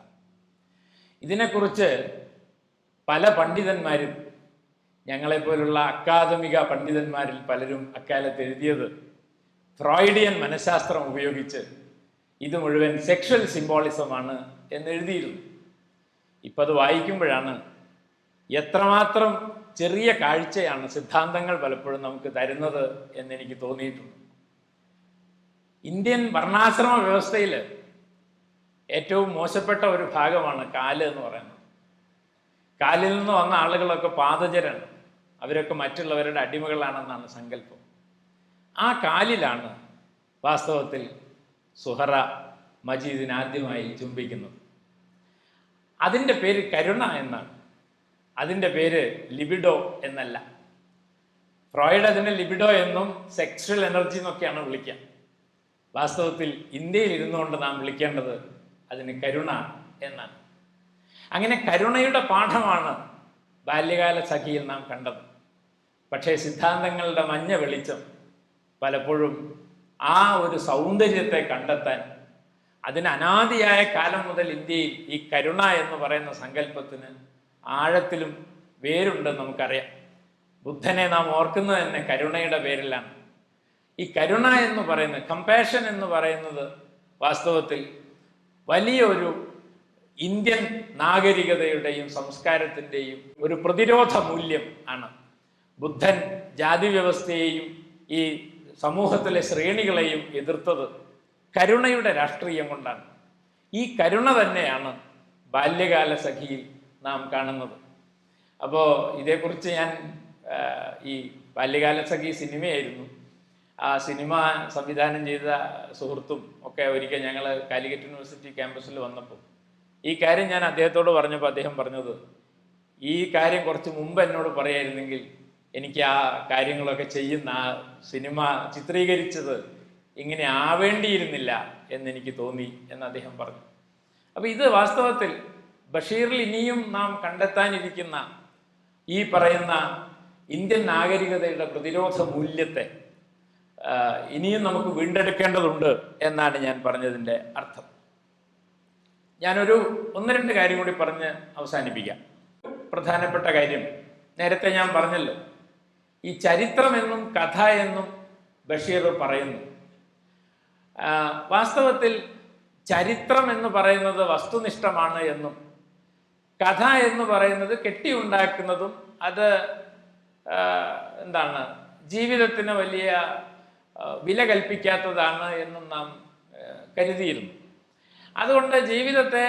ഇതിനെക്കുറിച്ച് പല പണ്ഡിതന്മാരും, ഞങ്ങളെപ്പോലുള്ള അക്കാദമിക പണ്ഡിതന്മാരിൽ പലരും അക്കാലത്ത് എഴുതിയത് ഫ്രോയിഡിയൻ മനഃശാസ്ത്രം ഉപയോഗിച്ച് ഇത് മുഴുവൻ സെക്ഷൽ സിംബോളിസമാണ് എന്നെഴുതിയിരുന്നു. ഇപ്പം അത് വായിക്കുമ്പോഴാണ് എത്രമാത്രം ചെറിയ കാഴ്ചയാണ് സിദ്ധാന്തങ്ങൾ പലപ്പോഴും നമുക്ക് തരുന്നത് എന്നെനിക്ക് തോന്നിയിട്ടുണ്ട്. ഇന്ത്യൻ വർണ്ണാശ്രമ വ്യവസ്ഥയിൽ ഏറ്റവും മോശപ്പെട്ട ഒരു ഭാഗമാണ് കാല് എന്ന് പറയുന്നത്. കാലിൽ നിന്ന് വന്ന ആളുകളൊക്കെ പാദചരാണ്, അവരൊക്കെ മറ്റുള്ളവരുടെ അടിമകളാണെന്നാണ് സങ്കല്പം. ആ കാലിലാണ് വാസ്തവത്തിൽ സുഹറ മജീദിനെ ആദ്യമായി ചുംബിക്കുന്നത്. അതിൻ്റെ പേര് കരുണ എന്നാണ്, അതിൻ്റെ പേര് ലിബിഡോ എന്നല്ല. ഫ്രോയിഡ് അതിനെ ലിബിഡോ എന്നും സെക്സ്വൽ എനർജി എന്നൊക്കെയാണ് വിളിക്കുക. വാസ്തവത്തിൽ ഇന്ത്യയിൽ ഇരുന്നുകൊണ്ട് നാം വിളിക്കേണ്ടത് അതിന് കരുണ എന്നാണ്. അങ്ങനെ കരുണയുടെ പാഠമാണ് ബാല്യകാല സഖിയിൽ നാം കണ്ടത്. പക്ഷേ സിദ്ധാന്തങ്ങളുടെ മഞ്ഞ വെളിച്ചം പലപ്പോഴും ആ ഒരു സൗന്ദര്യത്തെ കണ്ടെത്താൻ, അതിന് അനാദിയായ കാലം മുതൽ ഇന്ത്യയിൽ ഈ കരുണ എന്ന് പറയുന്ന സങ്കല്പത്തിന് ആഴത്തിലും വേരുണ്ടെന്ന് നമുക്കറിയാം. ബുദ്ധനെ നാം ഓർക്കുന്നത് തന്നെ കരുണയുടെ പേരിലാണ്. ഈ കരുണ എന്ന് പറയുന്നത്, കമ്പാഷൻ എന്ന് പറയുന്നത് വാസ്തവത്തിൽ വലിയൊരു ഇന്ത്യൻ നാഗരികതയുടെയും സംസ്കാരത്തിൻ്റെയും ഒരു പ്രതിരോധ മൂല്യം ആണ്. ബുദ്ധൻ ജാതി വ്യവസ്ഥയെയും ഈ സമൂഹത്തിലെ ശ്രേണികളെയും എതിർത്തത് കരുണയുടെ രാഷ്ട്രീയം കൊണ്ടാണ്. ഈ കരുണ തന്നെയാണ് ബാല്യകാല സഖിയിൽ നാം കാണുന്നത്. അപ്പോൾ ഇതേക്കുറിച്ച് ഞാൻ ഈ ബാല്യകാല സഖി സിനിമയായിരുന്നു, ആ സിനിമ സംവിധാനം ചെയ്ത സുഹൃത്തും ഒക്കെ ഒരിക്കൽ ഞങ്ങൾ കാലിക്കറ്റ് യൂണിവേഴ്സിറ്റി ക്യാമ്പസിൽ വന്നപ്പോൾ ഈ കാര്യം ഞാൻ അദ്ദേഹത്തോട് പറഞ്ഞപ്പോൾ അദ്ദേഹം പറഞ്ഞത്, ഈ കാര്യം കുറച്ച് മുമ്പ് എന്നോട് പറയായിരുന്നെങ്കിൽ എനിക്ക് ആ കാര്യങ്ങളൊക്കെ ചെയ്യുന്ന ആ സിനിമ ചിത്രീകരിച്ചത് ഇങ്ങനെ ആവേണ്ടിയിരുന്നില്ല എന്നെനിക്ക് തോന്നി എന്ന് അദ്ദേഹം പറഞ്ഞു. അപ്പോൾ ഇത് വാസ്തവത്തിൽ ബഷീറിൽ ഇനിയും നാം കണ്ടെത്താനിരിക്കുന്ന ഈ പറയുന്ന ഇന്ത്യൻ നാഗരികതയുടെ പ്രതിരോധ മൂല്യത്തെ ഇനിയും നമുക്ക് വീണ്ടെടുക്കേണ്ടതുണ്ട് എന്നാണ് ഞാൻ പറഞ്ഞതിൻ്റെ അർത്ഥം. ഞാനൊരു ഒന്ന് രണ്ട് കാര്യം കൂടി പറഞ്ഞ് അവസാനിപ്പിക്കാം. പ്രധാനപ്പെട്ട കാര്യം നേരത്തെ ഞാൻ പറഞ്ഞല്ലോ, ഈ ചരിത്രമെന്നും കഥ എന്നും ബഷീർ പറയുന്നു. വാസ്തവത്തിൽ ചരിത്രം എന്ന് പറയുന്നത് വസ്തുനിഷ്ഠമാണ് എന്നും കഥ എന്ന് പറയുന്നത് കെട്ടിയുണ്ടാക്കുന്നതും അത് എന്താണ് ജീവിതത്തിന് വലിയ വില കൽപ്പിക്കാത്തതാണ് എന്നും നാം കരുതിയിരുന്നു. അതുകൊണ്ട് ജീവിതത്തെ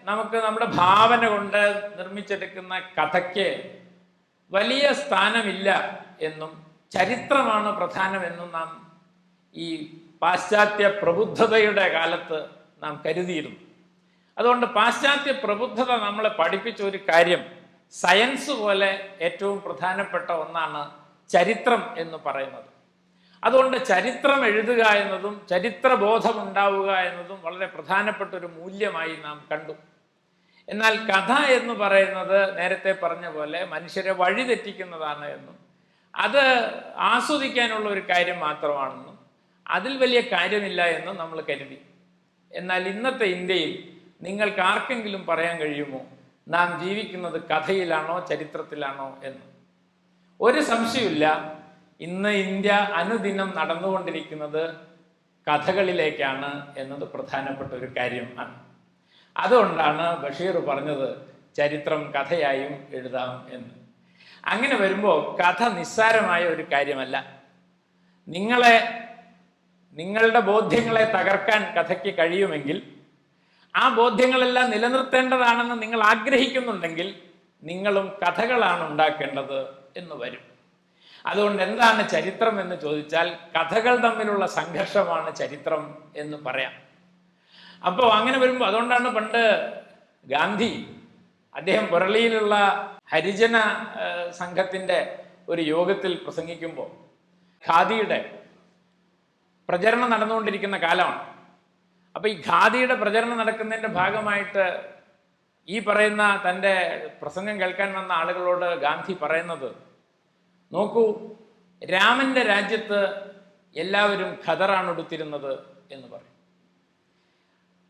നമുക്ക് നമ്മുടെ ഭാവന കൊണ്ട് നിർമ്മിച്ചെടുക്കുന്ന കഥയ്ക്ക് വലിയ സ്ഥാനമില്ല എന്നും ചരിത്രമാണ് പ്രധാനമെന്നും നാം ഈ പാശ്ചാത്യ പ്രബുദ്ധതയുടെ കാലത്ത് നാം കരുതിയിരുന്നു. അതുകൊണ്ട് പാശ്ചാത്യ പ്രബുദ്ധത നമ്മളെ പഠിപ്പിച്ച ഒരു കാര്യം, സയൻസ് പോലെ ഏറ്റവും പ്രധാനപ്പെട്ട ഒന്നാണ് ചരിത്രം എന്ന് പറയുന്നത്. അതുകൊണ്ട് ചരിത്രം എഴുതുക എന്നതും ചരിത്രബോധമുണ്ടാവുക എന്നതും വളരെ പ്രധാനപ്പെട്ട ഒരു മൂല്യമായി നാം കണ്ടു. എന്നാൽ കഥ എന്ന് പറയുന്നത് നേരത്തെ പറഞ്ഞ പോലെ മനുഷ്യരെ വഴിതെറ്റിക്കുന്നതാണ് എന്നും അത് ആസ്വദിക്കാനുള്ള ഒരു കാര്യം മാത്രമാണെന്നും അതിൽ വലിയ കാര്യമില്ല എന്നും നമ്മൾ കരുതി. എന്നാൽ ഇന്നത്തെ ഇന്ത്യയിൽ നിങ്ങൾക്ക് ആർക്കെങ്കിലും പറയാൻ കഴിയുമോ നാം ജീവിക്കുന്നത് കഥയിലാണോ ചരിത്രത്തിലാണോ എന്ന്? ഒരു സംശയമില്ല, ഇന്ന് ഇന്ത്യ അനുദിനം നടന്നുകൊണ്ടിരിക്കുന്നത് കഥകളിലേക്കാണ് എന്നത് പ്രധാനപ്പെട്ട ഒരു കാര്യമാണ്. അതുകൊണ്ടാണ് ബഷീർ പറഞ്ഞത് ചരിത്രം കഥയായും എഴുതാം എന്ന്. അങ്ങനെ വരുമ്പോൾ കഥ നിസ്സാരമായ ഒരു കാര്യമല്ല. നിങ്ങളുടെ ബോധ്യങ്ങളെ തകർക്കാൻ കഥയ്ക്ക് കഴിയുമെങ്കിൽ, ആ ബോധ്യങ്ങളെല്ലാം നിലനിർത്തേണ്ടതാണെന്ന് നിങ്ങൾ ആഗ്രഹിക്കുന്നുണ്ടെങ്കിൽ നിങ്ങളും കഥകളാണ് ഉണ്ടാക്കേണ്ടത് എന്ന് വരും. അതുകൊണ്ട് എന്താണ് ചരിത്രം എന്ന് ചോദിച്ചാൽ കഥകൾ തമ്മിലുള്ള സംഘർഷമാണ് ചരിത്രം എന്ന് പറയാം. അപ്പോൾ അങ്ങനെ വരുമ്പോൾ അതുകൊണ്ടാണ് പണ്ട് ഗാന്ധി അദ്ദേഹം പുരളിയിലുള്ള ഹരിജന സംഘത്തിൻ്റെ ഒരു യോഗത്തിൽ പ്രസംഗിക്കുമ്പോൾ, ഖാദിയുടെ പ്രചരണം നടന്നുകൊണ്ടിരിക്കുന്ന കാലമാണ്. അപ്പോൾ ഈ ഖാദിയുടെ പ്രചരണം നടക്കുന്നതിൻ്റെ ഭാഗമായിട്ട് ഈ പറയുന്ന തൻ്റെ പ്രസംഗം കേൾക്കാൻ വന്ന ആളുകളോട് ഗാന്ധി പറയുന്നത്, നോക്കൂ, രാമൻ്റെ രാജ്യത്ത് എല്ലാവരും ഖദറാണ് ഉടുത്തിരുന്നത് എന്ന് പറയും.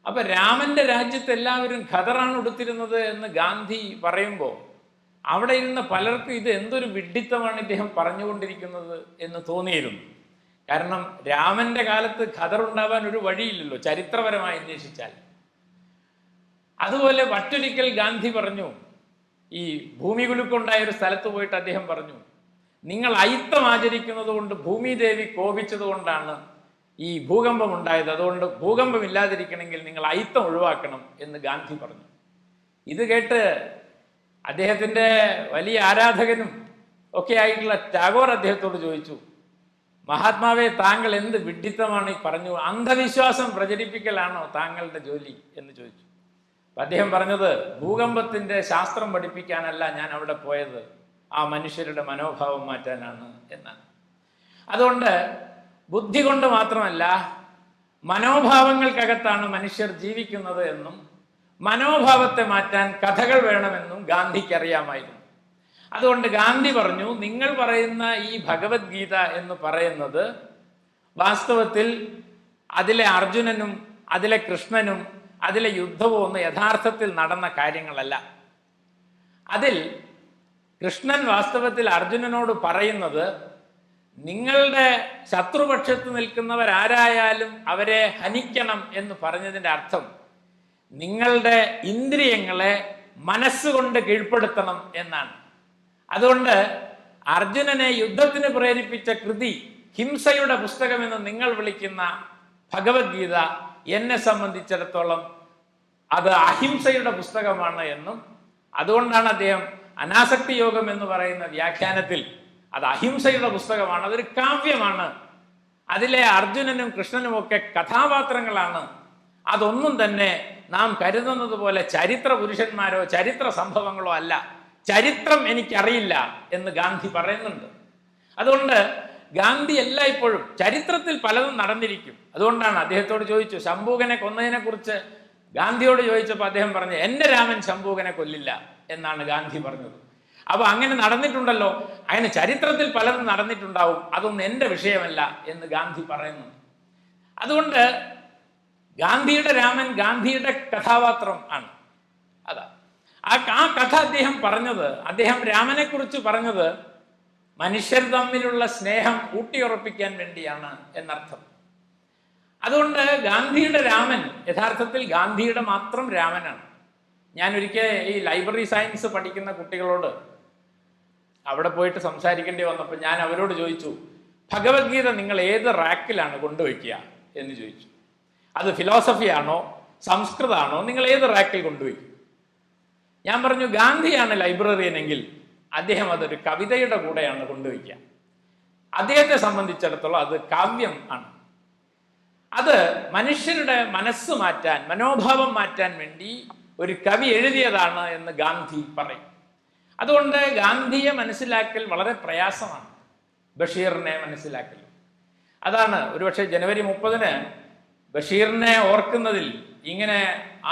അപ്പം രാമൻ്റെ രാജ്യത്ത് എല്ലാവരും ഖദറാണ് ഉടുത്തിരുന്നത് എന്ന് ഗാന്ധി പറയുമ്പോൾ അവിടെ ഇരുന്ന പലർക്കും ഇത് എന്തൊരു വിഡ്ഢിത്തമാണ് ഇദ്ദേഹം പറഞ്ഞുകൊണ്ടിരിക്കുന്നത് എന്ന് തോന്നിയിരുന്നു. കാരണം രാമൻ്റെ കാലത്ത് ഖദർ ഉണ്ടാവാൻ ഒരു വഴിയില്ലല്ലോ ചരിത്രപരമായി അന്വേഷിച്ചാൽ. അതുപോലെ മറ്റൊരിക്കൽ ഗാന്ധി പറഞ്ഞു, ഈ ഭൂമി കുലുക്കുണ്ടായ ഒരു സ്ഥലത്ത് പോയിട്ട് അദ്ദേഹം പറഞ്ഞു, നിങ്ങൾ അയിത്തം ആചരിക്കുന്നത് കൊണ്ട് ഭൂമിദേവി കോപിച്ചത് കൊണ്ടാണ് ഈ ഭൂകമ്പം ഉണ്ടായത്, അതുകൊണ്ട് ഭൂകമ്പം ഇല്ലാതിരിക്കണമെങ്കിൽ നിങ്ങൾ അയിത്തം ഒഴിവാക്കണം എന്ന് ഗാന്ധി പറഞ്ഞു. ഇത് കേട്ട് അദ്ദേഹത്തിൻ്റെ വലിയ ആരാധകനും ഒക്കെ ആയിട്ടുള്ള ടാഗോർ അദ്ദേഹത്തോട് ചോദിച്ചു, മഹാത്മാവേ, താങ്കൾ എന്ത് വിഡ്ഢിത്തമാണ് ഈ പറഞ്ഞു, അന്ധവിശ്വാസം പ്രചരിപ്പിക്കലാണോ താങ്കളുടെ ജോലി എന്ന് ചോദിച്ചു. അപ്പം അദ്ദേഹം പറഞ്ഞത്, ഭൂകമ്പത്തിൻ്റെ ശാസ്ത്രം പഠിപ്പിക്കാനല്ല ഞാൻ അവിടെ പോയത്, ആ മനുഷ്യരുടെ മനോഭാവം മാറ്റാനാണ് എന്നാണ്. അതുകൊണ്ട് ബുദ്ധി കൊണ്ട് മാത്രമല്ല, മനോഭാവങ്ങൾക്കകത്താണ് മനുഷ്യർ ജീവിക്കുന്നത് എന്നും മനോഭാവത്തെ മാറ്റാൻ കഥകൾ വേണമെന്നും ഗാന്ധിക്ക് അറിയാമായിരുന്നു. അതുകൊണ്ട് ഗാന്ധി പറഞ്ഞു, നിങ്ങൾ പറയുന്ന ഈ ഭഗവത്ഗീത എന്ന് പറയുന്നത് വാസ്തവത്തിൽ അതിലെ അർജുനനും അതിലെ കൃഷ്ണനും അതിലെ യുദ്ധവും ഒന്നും യഥാർത്ഥത്തിൽ നടന്ന കാര്യങ്ങളല്ല. അതിൽ കൃഷ്ണൻ വാസ്തവത്തിൽ അർജുനനോട് പറയുന്നത്, നിങ്ങളുടെ ശത്രുപക്ഷത്ത് നിൽക്കുന്നവരാരായാലും അവരെ ഹനിക്കണം എന്ന് പറഞ്ഞതിൻ്റെ അർത്ഥം നിങ്ങളുടെ ഇന്ദ്രിയങ്ങളെ മനസ്സുകൊണ്ട് കീഴ്പ്പെടുത്തണം എന്നാണ്. അതുകൊണ്ട് അർജുനനെ യുദ്ധത്തിന് പ്രേരിപ്പിച്ച കൃതി ഹിംസയുടെ പുസ്തകമെന്ന് നിങ്ങൾ വിളിക്കുന്ന ഭഗവത്ഗീത എന്നെ സംബന്ധിച്ചിടത്തോളം അത് അഹിംസയുടെ പുസ്തകമാണ് എന്നും, അതുകൊണ്ടാണ് അദ്ദേഹം അനാസക്തി യോഗം എന്ന് പറയുന്ന വ്യാഖ്യാനത്തിൽ അത് അഹിംസയുടെ പുസ്തകമാണ്, അതൊരു കാവ്യമാണ്, അതിലെ അർജുനനും കൃഷ്ണനും ഒക്കെ കഥാപാത്രങ്ങളാണ്, അതൊന്നും തന്നെ നാം കരുതുന്നത് പോലെ ചരിത്ര പുരുഷന്മാരോ ചരിത്ര സംഭവങ്ങളോ അല്ല, ചരിത്രം എനിക്കറിയില്ല എന്ന് ഗാന്ധി പറയുന്നുണ്ട്. അതുകൊണ്ട് ഗാന്ധി എല്ലായ്പ്പോഴും ചരിത്രത്തിൽ പലതും നടന്നിരിക്കും. അതുകൊണ്ടാണ് അദ്ദേഹത്തോട് ചോദിച്ചു, ശംഭൂകനെ കൊന്നതിനെ കുറിച്ച് ഗാന്ധിയോട് ചോദിച്ചപ്പോൾ അദ്ദേഹം പറഞ്ഞു, എൻ്റെ രാമൻ ശംഭൂകനെ കൊല്ലില്ല എന്നാണ് ഗാന്ധി പറഞ്ഞത്. അപ്പോൾ അങ്ങനെ നടന്നിട്ടുണ്ടല്ലോ, അങ്ങനെ ചരിത്രത്തിൽ പലതും നടന്നിട്ടുണ്ടാവും, അതൊന്നും എൻ്റെ വിഷയമല്ല എന്ന് ഗാന്ധി പറയുന്നു. അതുകൊണ്ട് ഗാന്ധിയുടെ രാമൻ ഗാന്ധിയുടെ കഥാപാത്രം ആണ്. അതാ ആ കഥ അദ്ദേഹം പറഞ്ഞത്, അദ്ദേഹം രാമനെക്കുറിച്ച് പറഞ്ഞത് മനുഷ്യർ തമ്മിലുള്ള സ്നേഹം ഊട്ടിയുറപ്പിക്കാൻ വേണ്ടിയാണ് എന്നർത്ഥം. അതുകൊണ്ട് ഗാന്ധിയുടെ രാമൻ യഥാർത്ഥത്തിൽ ഗാന്ധിയുടെ മാത്രം രാമനാണ്. ഞാൻ ഒരിക്കൽ ഈ ലൈബ്രറി സയൻസ് പഠിക്കുന്ന കുട്ടികളോട് അവിടെ പോയിട്ട് സംസാരിക്കേണ്ടി വന്നപ്പോൾ ഞാൻ അവരോട് ചോദിച്ചു, ഭഗവത്ഗീത നിങ്ങൾ ഏത് റാക്കിലാണ് കൊണ്ടുവയ്ക്കുക എന്ന് ചോദിച്ചു. അത് ഫിലോസഫിയാണോ സംസ്കൃതമാണോ, നിങ്ങൾ ഏത് റാക്കിൽ കൊണ്ടുവയ്ക്കും? ഞാൻ പറഞ്ഞു, ഗാന്ധിയാണ് ലൈബ്രറിയൻ എങ്കിൽ അദ്ദേഹം അതൊരു കവിതയുടെ കൂടെയാണ് കൊണ്ടുവയ്ക്കുക. അദ്ദേഹത്തെ സംബന്ധിച്ചിടത്തോളം അത് കാവ്യം ആണ്. അത് മനുഷ്യരുടെ മനസ്സ് മാറ്റാൻ, മനോഭാവം മാറ്റാൻ വേണ്ടി ഒരു കവി എഴുതിയതാണ് എന്ന് ഗാന്ധി പറയും. അതുകൊണ്ട് ഗാന്ധിയെ മനസ്സിലാക്കൽ വളരെ പ്രയാസമാണ്, ബഷീറിനെ മനസ്സിലാക്കൽ. അതാണ് ഒരുപക്ഷെ ജനുവരി 30-ന് ബഷീറിനെ ഓർക്കുന്നതിൽ ഇങ്ങനെ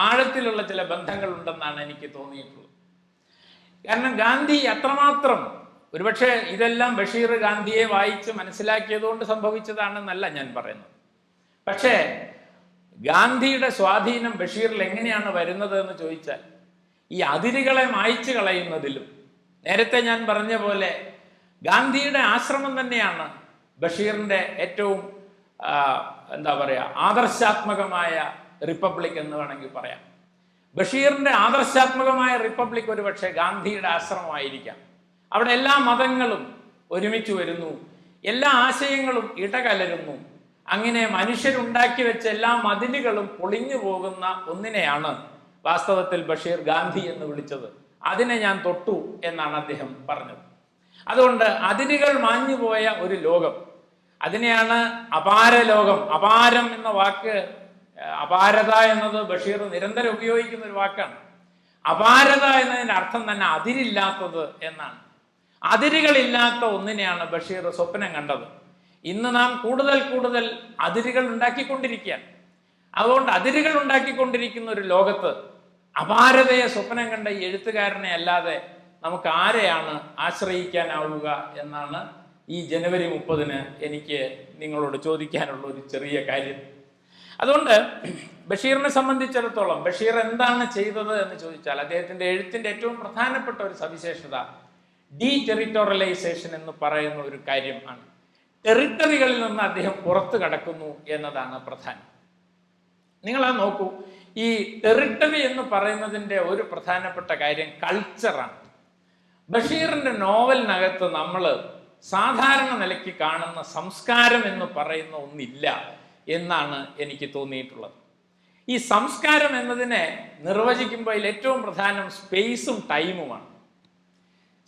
ആഴത്തിലുള്ള ചില ബന്ധങ്ങൾ ഉണ്ടെന്നാണ് എനിക്ക് തോന്നിയിട്ടുള്ളത്. കാരണം ഗാന്ധി അത്രമാത്രം ഒരുപക്ഷെ ഇതെല്ലാം ബഷീർ ഗാന്ധിയെ വായിച്ച് മനസ്സിലാക്കിയതുകൊണ്ട് സംഭവിച്ചതാണെന്നല്ല ഞാൻ പറയുന്നത്. പക്ഷേ ഗാന്ധിയുടെ സ്വാധീനം ബഷീറിൽ എങ്ങനെയാണ് വരുന്നത് എന്ന് ചോദിച്ചാൽ, ഈ അതിരുകളെ മായ്ച്ചു കളയുന്നതിലും, നേരത്തെ ഞാൻ പറഞ്ഞ പോലെ ഗാന്ധിയുടെ ആശ്രമം തന്നെയാണ് ബഷീറിൻ്റെ ഏറ്റവും എന്താ പറയുക ആദർശാത്മകമായ റിപ്പബ്ലിക് എന്ന് വേണമെങ്കിൽ പറയാം. ബഷീറിൻ്റെ ആദർശാത്മകമായ റിപ്പബ്ലിക് ഒരുപക്ഷെ ഗാന്ധിയുടെ ആശ്രമമായിരിക്കാം. അവിടെ എല്ലാ മതങ്ങളും ഒരുമിച്ച് വരുന്നു, എല്ലാ ആശയങ്ങളും ഇടകലരുന്നു. അങ്ങനെ മനുഷ്യരുണ്ടാക്കി വെച്ച എല്ലാ മതിലുകളും പൊളിഞ്ഞു പോകുന്ന ഒന്നിനെയാണ് വാസ്തവത്തിൽ ബഷീർ ഗാന്ധി എന്ന് വിളിച്ചത്. അതിനെ ഞാൻ തൊട്ടു എന്നാണ് അദ്ദേഹം പറഞ്ഞത്. അതുകൊണ്ട് അതിരുകൾ മാഞ്ഞുപോയ ഒരു ലോകം, അതിനെയാണ് അപാര ലോകം. അപാരം എന്ന വാക്ക്, അപാരത എന്നത് ബഷീർ നിരന്തരം ഉപയോഗിക്കുന്ന ഒരു വാക്കാണ്. അപാരത എന്നതിൻ്റെ അർത്ഥം തന്നെ അതിരില്ലാത്തത് എന്നാണ്. അതിരുകളില്ലാത്ത ഒന്നിനെയാണ് ബഷീർ സ്വപ്നം കണ്ടത്. ഇന്ന് നാം കൂടുതൽ കൂടുതൽ അതിരുകൾ ഉണ്ടാക്കിക്കൊണ്ടിരിക്കുകയാണ്. അതുകൊണ്ട് അതിരുകൾ ഉണ്ടാക്കിക്കൊണ്ടിരിക്കുന്ന ഒരു ലോകത്ത് അപാരതയെ സ്വപ്നം കണ്ട ഈ എഴുത്തുകാരനെ അല്ലാതെ നമുക്ക് ആരെയാണ് ആശ്രയിക്കാനാവുക എന്നാണ് ഈ ജനുവരി 30-ന് എനിക്ക് നിങ്ങളോട് ചോദിക്കാനുള്ള ഒരു ചെറിയ കാര്യം. അതുകൊണ്ട് ബഷീറിനെ സംബന്ധിച്ചിടത്തോളം ബഷീർ എന്താണ് ചെയ്തത് എന്ന് ചോദിച്ചാൽ, അദ്ദേഹത്തിൻ്റെ എഴുത്തിൻ്റെ ഏറ്റവും പ്രധാനപ്പെട്ട ഒരു സവിശേഷത ഡീടെറിട്ടോറിയലൈസേഷൻ എന്ന് പറയുന്ന ഒരു കാര്യം ആണ്. ടെറിട്ടറികളിൽ നിന്ന് അദ്ദേഹം പുറത്തു കടക്കുന്നു എന്നതാണ് പ്രധാനം. നിങ്ങളത് നോക്കൂ, ഈ ടെറിട്ടറി എന്ന് പറയുന്നതിൻ്റെ ഒരു പ്രധാനപ്പെട്ട കാര്യം കൾച്ചറാണ്. ബഷീറിൻ്റെ നോവലിനകത്ത് നമ്മൾ സാധാരണ നിലയ്ക്ക് കാണുന്ന സംസ്കാരം എന്ന് പറയുന്ന ഒന്നില്ല എന്നാണ് എനിക്ക് തോന്നിയിട്ടുള്ളത്. ഈ സംസ്കാരം എന്നതിനെ നിർവചിക്കുമ്പോൾ ഏറ്റവും പ്രധാനം സ്പേസും ടൈമുമാണ്.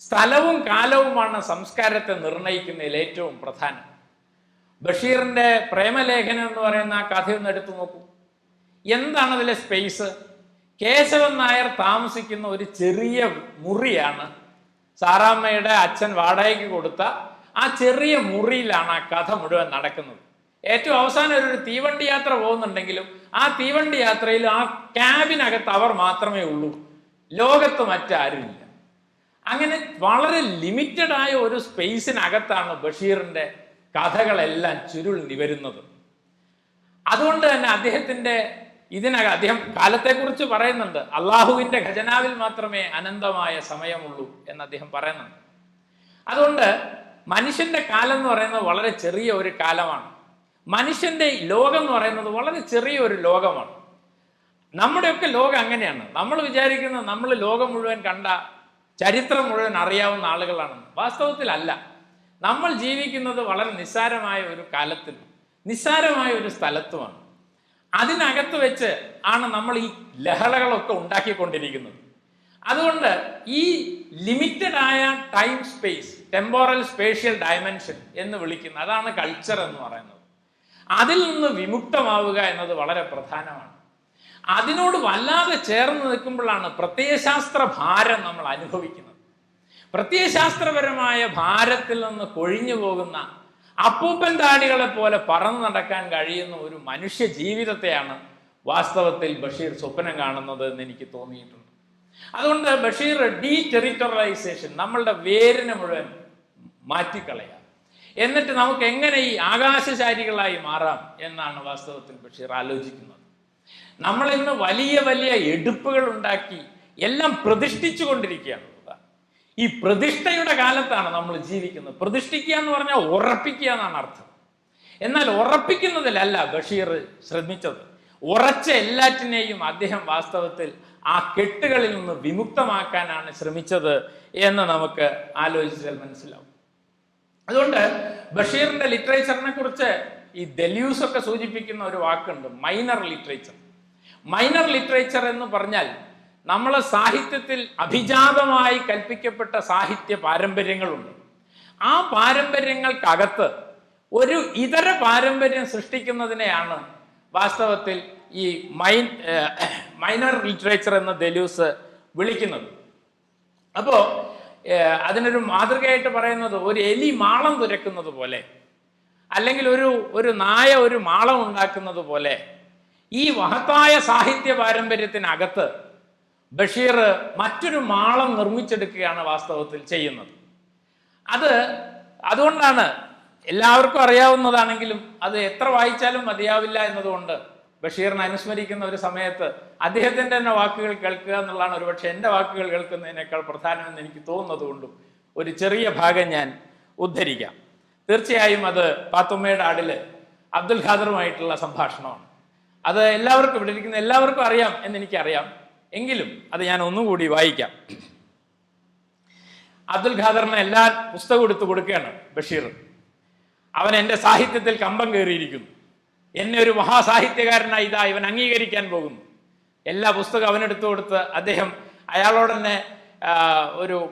സ്ഥലവും കാലവുമാണ് സംസ്കാരത്തെ നിർണയിക്കുന്നതിൽ ഏറ്റവും പ്രധാനം. ബഷീറിൻ്റെ പ്രേമലേഖനം എന്ന് പറയുന്ന ആ കഥയൊന്ന് എടുത്തു നോക്കൂ. എന്താണ് അതിലെ സ്പേസ്? കേശവൻ നായർ താമസിക്കുന്ന ഒരു ചെറിയ മുറിയാണ് സാറാമ്മയുടെ അച്ഛൻ വാടകയ്ക്ക് കൊടുത്ത ആ ചെറിയ മുറിയിലാണ് ആ കഥ മുഴുവൻ നടക്കുന്നത്. ഏറ്റവും അവസാനം ഒരു തീവണ്ടി യാത്ര പോകുന്നുണ്ടെങ്കിലും ആ തീവണ്ടി യാത്രയിൽ ആ ക്യാബിനകത്ത് അവർ മാത്രമേ ഉള്ളൂ, ലോകത്ത് മറ്റാരുമില്ല. അങ്ങനെ വളരെ ലിമിറ്റഡ് ആയ ഒരു സ്പേസിനകത്താണ് ബഷീറിൻ്റെ കഥകളെല്ലാം ചുരുൾ നിവരുന്നത്. അതുകൊണ്ട് തന്നെ അദ്ദേഹത്തിൻ്റെ അദ്ദേഹം കാലത്തെക്കുറിച്ച് പറയുന്നുണ്ട്, അള്ളാഹുവിൻ്റെ ഖജനാവിൽ മാത്രമേ അനന്തമായ സമയമുള്ളൂ എന്ന് അദ്ദേഹം പറയുന്നുണ്ട്. അതുകൊണ്ട് മനുഷ്യൻ്റെ കാലം എന്ന് പറയുന്നത് വളരെ ചെറിയ ഒരു കാലമാണ്. മനുഷ്യൻ്റെ ലോകം എന്ന് പറയുന്നത് വളരെ ചെറിയ ഒരു ലോകമാണ്. നമ്മുടെയൊക്കെ ലോകം അങ്ങനെയാണ്. നമ്മൾ വിചാരിക്കുന്നത് നമ്മൾ ലോകം മുഴുവൻ കണ്ട, ചരിത്രം മുഴുവൻ അറിയാവുന്ന ആളുകളാണെന്ന്. വാസ്തവത്തിലല്ല. നമ്മൾ ജീവിക്കുന്നത് വളരെ നിസ്സാരമായ ഒരു കാലത്തിൽ, നിസ്സാരമായ ഒരു സ്ഥലത്തുമാണ്. അതിനകത്ത് വെച്ച് ആണ് നമ്മൾ ഈ ലഹളകളൊക്കെ ഉണ്ടാക്കിക്കൊണ്ടിരിക്കുന്നത്. അതുകൊണ്ട് ഈ ലിമിറ്റഡ് ആയ time space, temporal spatial dimension എന്ന് വിളിക്കുന്ന, അതാണ് കൾച്ചർ എന്ന് പറയുന്നത്. അതിൽ നിന്ന് വിമുക്തമാവുക എന്നത് വളരെ പ്രധാനമാണ്. അതിനോട് വല്ലാതെ ചേർന്ന് നിൽക്കുമ്പോഴാണ് പ്രത്യയശാസ്ത്ര ഭാരം നമ്മൾ അനുഭവിക്കുന്നത്. പ്രത്യയശാസ്ത്രപരമായ ഭാരത്തിൽ നിന്ന് കൊഴിഞ്ഞു പോകുന്ന അപ്പൂപ്പൻ താടികളെ പോലെ പറന്നു നടക്കാൻ കഴിയുന്ന ഒരു മനുഷ്യ ജീവിതത്തെയാണ് വാസ്തവത്തിൽ ബഷീർ സ്വപ്നം കാണുന്നത് എന്ന് എനിക്ക് തോന്നിയിട്ടുണ്ട്. അതുകൊണ്ട് ബഷീർ ഡീടെറിട്ടോറിയലൈസേഷൻ, നമ്മളുടെ വേരിനെ മുഴുവൻ മാറ്റിക്കളയുക, എന്നിട്ട് നമുക്ക് എങ്ങനെ ഈ ആകാശചാരികളായി മാറാം എന്നാണ് വാസ്തവത്തിൽ ബഷീർ ആലോചിക്കുന്നത്. നമ്മൾ ഇന്ന് വലിയ വലിയ എടുപ്പുകൾ ഉണ്ടാക്കി എല്ലാം പ്രതിഷ്ഠിച്ചു കൊണ്ടിരിക്കുകയാണ്. ഈ പ്രതിഷ്ഠയുടെ കാലത്താണ് നമ്മൾ ജീവിക്കുന്നത്. പ്രതിഷ്ഠിക്കുക എന്ന് പറഞ്ഞാൽ ഉറപ്പിക്കുക എന്നാണ് അർത്ഥം. എന്നാൽ ഉറപ്പിക്കുന്നതിലല്ല ബഷീർ ശ്രമിച്ചത്. ഉറച്ച എല്ലാറ്റിനെയും അദ്ദേഹം വാസ്തവത്തിൽ ആ കെട്ടുകളിൽ നിന്ന് വിമുക്തമാക്കാനാണ് ശ്രമിച്ചത് എന്ന് നമുക്ക് ആലോചിച്ചാൽ മനസ്സിലാവും. അതുകൊണ്ട് ബഷീറിന്റെ ലിറ്ററേച്ചറിനെ കുറിച്ച് ഈ ദെല്യൂസ് ഒക്കെ സൂചിപ്പിക്കുന്ന ഒരു വാക്കുണ്ട്, മൈനർ ലിറ്ററേച്ചർ. മൈനർ ലിറ്ററേച്ചർ എന്ന് പറഞ്ഞാൽ നമ്മൾ സാഹിത്യത്തിൽ അഭിജാതമായി കൽപ്പിക്കപ്പെട്ട സാഹിത്യ പാരമ്പര്യങ്ങളുണ്ട്. ആ പാരമ്പര്യങ്ങൾക്കകത്ത് ഒരു ഇതര പാരമ്പര്യം സൃഷ്ടിക്കുന്നതിനെയാണ് വാസ്തവത്തിൽ ഈ മൈനർ ലിറ്ററേച്ചർ എന്ന് ദെലൂസ് വിളിക്കുന്നത്. അപ്പോൾ അതിനൊരു മാതൃകയായിട്ട് പറയുന്നത്, ഒരു എലി മാളം തുരക്കുന്നത് പോലെ, അല്ലെങ്കിൽ ഒരു നായ ഒരു മാളം ഉണ്ടാക്കുന്നത് പോലെ ഈ മഹത്തായ സാഹിത്യ പാരമ്പര്യത്തിനകത്ത് ബഷീർ മറ്റൊരു മാളം നിർമ്മിച്ചെടുക്കുകയാണ് വാസ്തവത്തിൽ ചെയ്യുന്നത്. അതുകൊണ്ടാണ് എല്ലാവർക്കും അറിയാവുന്നതാണെങ്കിലും അത് എത്ര വായിച്ചാലും മതിയാവില്ല എന്നതുകൊണ്ട് ബഷീറിനെ അനുസ്മരിക്കുന്ന ഒരു സമയത്ത് അദ്ദേഹത്തിൻ്റെ തന്നെ വാക്കുകൾ കേൾക്കുക എന്നുള്ളതാണ് ഒരുപക്ഷെ എൻ്റെ വാക്കുകൾ കേൾക്കുന്നതിനേക്കാൾ പ്രധാനമെന്ന് എനിക്ക് തോന്നുന്നത് കൊണ്ടും ഒരു ചെറിയ ഭാഗം ഞാൻ ഉദ്ധരിക്കാം. തീർച്ചയായും അത് പാത്തുമ്മയുടെ ആടില് അബ്ദുൽ ഖാദറുമായിട്ടുള്ള സംഭാഷണമാണ്. അത് എല്ലാവർക്കും, ഇവിടെ ഇരിക്കുന്ന എല്ലാവർക്കും അറിയാം എന്നെനിക്കറിയാം, എങ്കിലും അത് ഞാൻ ഒന്നുകൂടി വായിക്കാം. അബ്ദുൽ ഖാദറിന് എല്ലാ പുസ്തകം എടുത്തു കൊടുക്കുകയാണ് ബഷീർ. അവൻ എൻ്റെ സാഹിത്യത്തിൽ കമ്പം കയറിയിരിക്കുന്നു, എന്നെ ഒരു മഹാസാഹിത്യകാരനായി ഇതാ ഇവൻ അംഗീകരിക്കാൻ പോകുന്നു. എല്ലാ പുസ്തകം അവനെടുത്തു കൊടുത്ത് അദ്ദേഹം അയാളോട് തന്നെ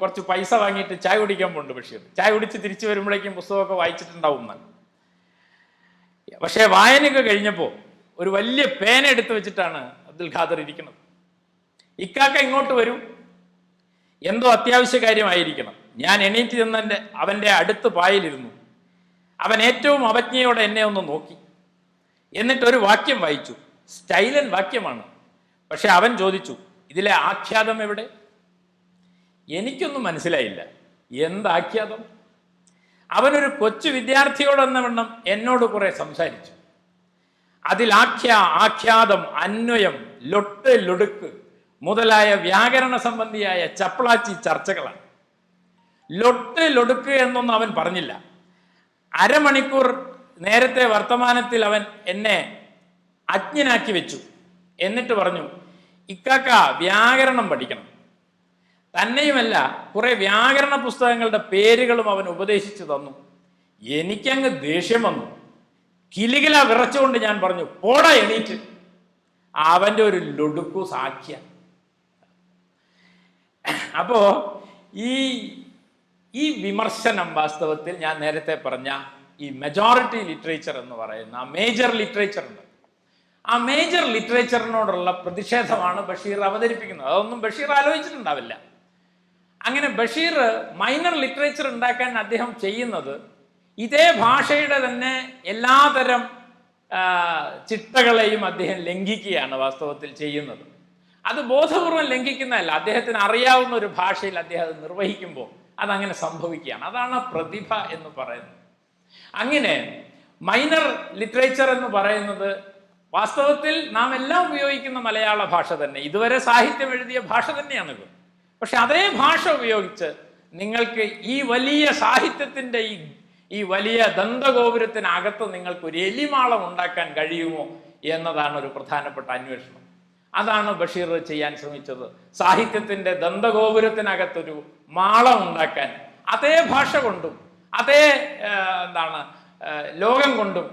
കുറച്ച് പൈസ വാങ്ങിയിട്ട് ചായ കുടിക്കാൻ പോകുന്നുണ്ട് ബഷീർ. ചായ കുടിച്ച് തിരിച്ചു വരുമ്പോഴേക്കും പുസ്തകമൊക്കെ വായിച്ചിട്ടുണ്ടാവും എന്നാണ്. പക്ഷേ വായനയൊക്കെ കഴിഞ്ഞപ്പോൾ ഒരു വലിയ പേന എടുത്ത് വെച്ചിട്ടാണ് അബ്ദുൽ ഖാദർ ഇരിക്കുന്നത്. ഇക്കാക്ക ഇങ്ങോട്ട് വരും, എന്തോ അത്യാവശ്യ കാര്യമായിരിക്കണം. ഞാൻ എണീറ്റ് ചെന്ന് അവൻ്റെ അടുത്ത് പായലിരുന്നു. അവൻ ഏറ്റവും അവജ്ഞയോടെ എന്നെ ഒന്ന് നോക്കി, എന്നിട്ടൊരു വാക്യം വായിച്ചു. സ്റ്റൈലൻ വാക്യമാണ്, പക്ഷെ അവൻ ചോദിച്ചു, ഇതിലെ ആഖ്യാതം എവിടെ? എനിക്കൊന്നും മനസ്സിലായില്ല. എന്താഖ്യാതം? അവനൊരു കൊച്ചു വിദ്യാർത്ഥിയോടെന്ന വണ്ണം എന്നോട് കുറെ സംസാരിച്ചു. അതിൽ ആഖ്യാതം, അന്വയം, ലൊട്ട് ലൊടുക്ക് മുതലായ വ്യാകരണ സംബന്ധിയായ ചപ്പളാച്ചി ചർച്ചകളാണ്. ലൊട്ട് ലൊടുക്ക് എന്നൊന്നും അവൻ പറഞ്ഞില്ല. അരമണിക്കൂർ നേരത്തെ വർത്തമാനത്തിൽ അവൻ എന്നെ അജ്ഞനാക്കി വെച്ചു. എന്നിട്ട് പറഞ്ഞു, ഇക്കാക്ക വ്യാകരണം പഠിക്കണം. തന്നെയുമല്ല, കുറെ വ്യാകരണ പുസ്തകങ്ങളുടെ പേരുകളും അവൻ ഉപദേശിച്ചു തന്നു. എനിക്കങ്ങ് ദേഷ്യം വന്നു. കിലുകില വിറച്ചുകൊണ്ട് ഞാൻ പറഞ്ഞു, പോടാ എണീറ്റ്. അവൻ്റെ ഒരു ലൊടുക്കു സാഖ്യ. അപ്പോ ഈ വിമർശനം വാസ്തവത്തിൽ ഞാൻ നേരത്തെ പറഞ്ഞ ഈ മെജോറിറ്റി ലിറ്ററേച്ചർ എന്ന് പറയുന്ന ആ മേജർ ലിറ്ററേച്ചർ ഉണ്ട്. ആ മേജർ ലിറ്ററേച്ചറിനോടുള്ള പ്രതിഷേധമാണ് ബഷീർ അവതരിപ്പിക്കുന്നത്. അതൊന്നും ബഷീർ ആലോചിച്ചിട്ടുണ്ടാവില്ല. അങ്ങനെ ബഷീർ മൈനർ ലിറ്ററേച്ചർ ഉണ്ടാക്കാൻ അദ്ദേഹം ചെയ്യുന്നത് ഇതേ ഭാഷയുടെ തന്നെ എല്ലാതരം ചിട്ടകളെയും അദ്ദേഹം ലംഘിക്കുകയാണ് വാസ്തവത്തിൽ ചെയ്യുന്നത്. അത് ബോധപൂർവം ലംഘിക്കുന്നതല്ല, അദ്ദേഹത്തിന് അറിയാവുന്ന ഒരു ഭാഷയിൽ അദ്ദേഹം അത് നിർവഹിക്കുമ്പോൾ അതങ്ങനെ സംഭവിക്കുകയാണ്. അതാണ് പ്രതിഭ എന്ന് പറയുന്നത്. അങ്ങനെ മൈനർ ലിറ്ററേച്ചർ എന്ന് പറയുന്നത് വാസ്തവത്തിൽ നാം എല്ലാം ഉപയോഗിക്കുന്ന മലയാള ഭാഷ തന്നെ, ഇതുവരെ സാഹിത്യം എഴുതിയ ഭാഷ തന്നെയാണിത്. പക്ഷെ അതേ ഭാഷ ഉപയോഗിച്ച് നിങ്ങൾക്ക് ഈ വലിയ സാഹിത്യത്തിൻ്റെ ഈ വലിയ ദന്തഗോപുരത്തിനകത്ത് നിങ്ങൾക്ക് ഒരു എലിമാളം ഉണ്ടാക്കാൻ കഴിയുമോ എന്നതാണ് ഒരു പ്രധാനപ്പെട്ട അന്വേഷണം. അതാണ് ബഷീർ ചെയ്യാൻ ശ്രമിച്ചത്. സാഹിത്യത്തിൻ്റെ ദന്തഗോപുരത്തിനകത്തൊരു മാളം ഉണ്ടാക്കാൻ അതേ ഭാഷ കൊണ്ടും അതേ ലോകം കൊണ്ടും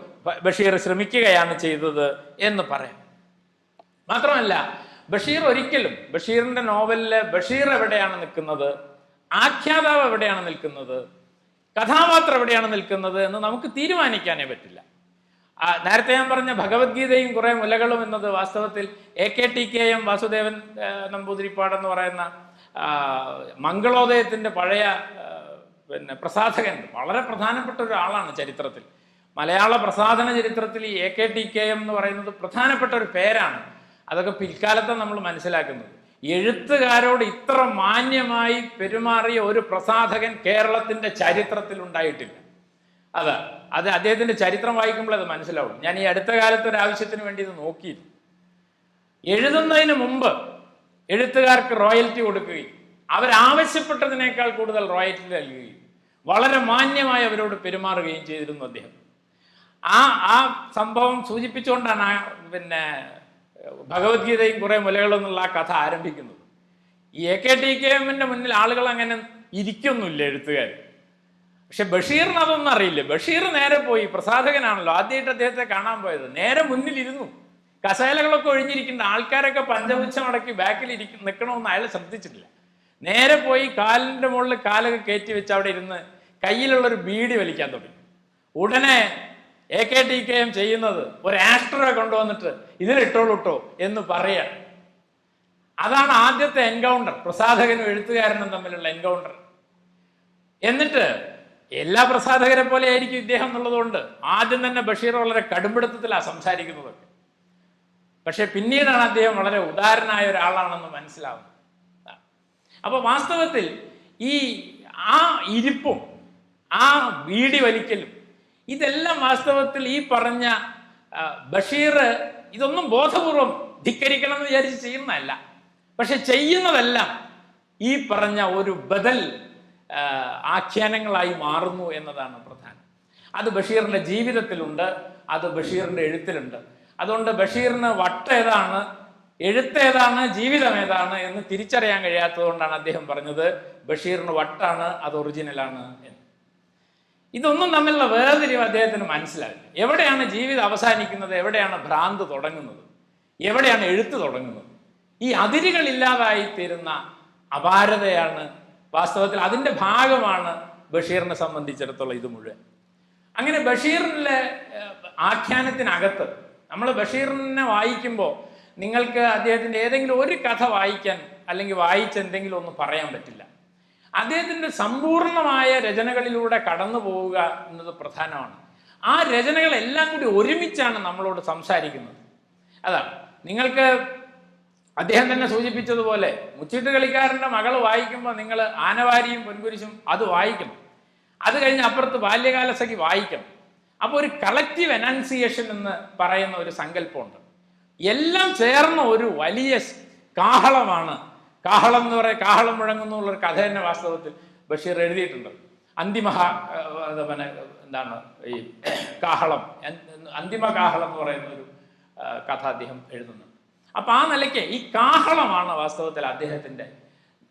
ബഷീർ ശ്രമിക്കുകയാണ് ചെയ്തത് എന്ന് പറയാം. മാത്രമല്ല, ബഷീർ ഒരിക്കലും ബഷീറിന്റെ നോവലില് ബഷീർ എവിടെയാണ് നിൽക്കുന്നത്, ആഖ്യാതാവ് എവിടെയാണ് നിൽക്കുന്നത്, കഥാപാത്രം എവിടെയാണ് നിൽക്കുന്നത് എന്ന് നമുക്ക് തീരുമാനിക്കാനേ പറ്റില്ല. നേരത്തെ ഞാൻ പറഞ്ഞ ഭഗവത്ഗീതയും കുറെ മുലകളും എന്നത് വാസ്തവത്തിൽ AKTKM വാസുദേവൻ നമ്പൂതിരിപ്പാട് എന്ന് പറയുന്ന മംഗളോദയത്തിന്റെ പഴയ പ്രസാധകൻ, വളരെ പ്രധാനപ്പെട്ട ഒരാളാണ് ചരിത്രത്തിൽ. മലയാള പ്രസാധന ചരിത്രത്തിൽ ഈ AKTKM എന്ന് പറയുന്നത് പ്രധാനപ്പെട്ട ഒരു പേരാണ്. അതൊക്കെ പിൽക്കാലത്ത് നമ്മൾ മനസ്സിലാക്കുന്നത്. എഴുത്തുകാരോട് ഇത്ര മാന്യമായി പെരുമാറിയ ഒരു പ്രസാധകൻ കേരളത്തിന്റെ ചരിത്രത്തിൽ ഉണ്ടായിട്ടില്ല. അത് അദ്ദേഹത്തിന്റെ ചരിത്രം വായിക്കുമ്പോൾ അത് മനസ്സിലാവും. ഞാൻ ഈ അടുത്ത കാലത്ത് ഒരു ആവശ്യത്തിന് വേണ്ടി ഇത് നോക്കിയിരുന്നു. എഴുതുന്നതിന് മുമ്പ് എഴുത്തുകാർക്ക് റോയൽറ്റി കൊടുക്കുകയും അവരാവശ്യപ്പെട്ടതിനേക്കാൾ കൂടുതൽ റോയൽറ്റി നൽകുകയും വളരെ മാന്യമായി അവരോട് പെരുമാറുകയും ചെയ്തിരുന്നു അദ്ദേഹം. ആ സംഭവം സൂചിപ്പിച്ചുകൊണ്ടാണ് ഭഗവത്ഗീതയും കുറെ മുലകളെന്നുള്ള ആ കഥ ആരംഭിക്കുന്നത്. ഈ AKTKMന്റെ മുന്നിൽ ആളുകൾ അങ്ങനെ ഇരിക്കൊന്നുമില്ല എഴുത്തുകാർ. പക്ഷെ ബഷീറിന് അതൊന്നും അറിയില്ല. ബഷീർ നേരെ പോയി, പ്രസാധകനാണല്ലോ, ആദ്യമായിട്ട് അദ്ദേഹത്തെ കാണാൻ പോയത്, നേരെ മുന്നിലിരുന്നു. കസേലകളൊക്കെ ഒഴിഞ്ഞിരിക്കുന്ന ആൾക്കാരൊക്കെ പഞ്ചപുച്ഛം അടക്കി ബാക്കിൽ നിൽക്കണമെന്ന് അയാൾ ശ്രദ്ധിച്ചിട്ടില്ല. നേരെ പോയി കാലിൻ്റെ മുകളിൽ കാലൊക്കെ കയറ്റി വെച്ച് അവിടെ ഇരുന്ന് കയ്യിലുള്ളൊരു ബീഡി വലിക്കാൻ തുടങ്ങി. ഉടനെ AKTKM ചെയ്യുന്നത് ഒരു ആസ്ട്രോ കൊണ്ടുവന്നിട്ട് ഇതിലിട്ടോളൂട്ടോ എന്ന് പറയാൻ. അതാണ് ആദ്യത്തെ എൻകൗണ്ടർ, പ്രസാധകനും എഴുത്തുകാരനും തമ്മിലുള്ള എൻകൗണ്ടർ. എന്നിട്ട് എല്ലാ പ്രസാധകരെ പോലെ ആയിരിക്കും ഇദ്ദേഹം എന്നുള്ളതുകൊണ്ട് ആദ്യം തന്നെ ബഷീർ വളരെ കടുംപിടുത്തത്തിലാണ് സംസാരിക്കുന്നതൊക്കെ. പക്ഷെ പിന്നീടാണ് അദ്ദേഹം വളരെ ഉദാരനായ ഒരാളാണെന്ന് മനസ്സിലാവുന്നത്. അപ്പൊ വാസ്തവത്തിൽ ആ ഇരിപ്പും ആ ബീഡി വലിക്കലും, ഇതെല്ലാം വാസ്തവത്തിൽ ഈ പറഞ്ഞ ബഷീർ ഇതൊന്നും ബോധപൂർവം ധിക്കരിക്കണം എന്ന് വിചാരിച്ച് ചെയ്യുന്നതല്ല. പക്ഷെ ചെയ്യുന്നതെല്ലാം ഈ പറഞ്ഞ ഒരു ബദൽ ആഖ്യാനങ്ങളായി മാറുന്നു എന്നതാണ് പ്രധാനം. അത് ബഷീറിൻ്റെ ജീവിതത്തിലുണ്ട്, അത് ബഷീറിൻ്റെ എഴുത്തിലുണ്ട്. അതുകൊണ്ട് ബഷീറിന് വട്ടേതാണ്, എഴുത്തേതാണ്, ജീവിതം ഏതാണ് എന്ന് തിരിച്ചറിയാൻ കഴിയാത്തത് കൊണ്ടാണ് അദ്ദേഹം പറഞ്ഞത് ബഷീറിന് വട്ടാണ്, അത് ഒറിജിനലാണ് എന്ന്. ഇതൊന്നും തമ്മിലുള്ള വേർതിരിവ് അദ്ദേഹത്തിന് മനസ്സിലാവില്ല. എവിടെയാണ് ജീവിതം അവസാനിക്കുന്നത്, എവിടെയാണ് ഭ്രാന്ത് തുടങ്ങുന്നത്, എവിടെയാണ് എഴുത്ത് തുടങ്ങുന്നത്? ഈ അതിരുകളില്ലാതായി തീരുന്ന അപാരതയാണ് വാസ്തവത്തിൽ, അതിൻ്റെ ഭാഗമാണ് ബഷീറിനെ സംബന്ധിച്ചിടത്തോളം ഇത് മുഴുവൻ. അങ്ങനെ ബഷീറിൻ്റെ ആഖ്യാനത്തിനകത്ത് നമ്മൾ ബഷീറിനെ വായിക്കുമ്പോൾ നിങ്ങൾക്ക് അദ്ദേഹത്തിൻ്റെ ഏതെങ്കിലും ഒരു കഥ വായിക്കാൻ അല്ലെങ്കിൽ വായിച്ചെന്തെങ്കിലും ഒന്ന് പറയാൻ പറ്റില്ല. അദ്ദേഹത്തിൻ്റെ സമ്പൂർണമായ രചനകളിലൂടെ കടന്നു പോവുക എന്നത് പ്രധാനമാണ്. ആ രചനകളെല്ലാം കൂടി ഒരുമിച്ചാണ് നമ്മളോട് സംസാരിക്കുന്നത്. അതാണ് നിങ്ങൾക്ക് അദ്ദേഹം തന്നെ സൂചിപ്പിച്ചതുപോലെ മുച്ചീട്ട് കളിക്കാരൻ്റെ മകൾ വായിക്കുമ്പോൾ നിങ്ങൾ ആനവാരിയും പൊൻകുരിശും അത് വായിക്കണം. അത് കഴിഞ്ഞ് അപ്പുറത്ത് ബാല്യകാലസഖി വായിക്കണം. അപ്പോൾ ഒരു കളക്റ്റീവ് എനൗൺസിയേഷൻ എന്ന് പറയുന്ന ഒരു സങ്കല്പമുണ്ട്. എല്ലാം ചേർന്ന ഒരു വലിയ കാഹളമാണ്. കാഹളം എന്ന് പറയുക, കാഹളം മുഴങ്ങുന്നുള്ളൊരു കഥ തന്നെ വാസ്തവത്തിൽ ബഷീർ എഴുതിയിട്ടുണ്ട്. എന്താണ് ഈ കാഹളം, അന്തിമ കാഹളം എന്ന് പറയുന്ന ഒരു കഥ അദ്ദേഹം എഴുതുന്നുണ്ട്. അപ്പം ആ നിലയ്ക്ക് ഈ കാഹളമാണ് വാസ്തവത്തിൽ അദ്ദേഹത്തിൻ്റെ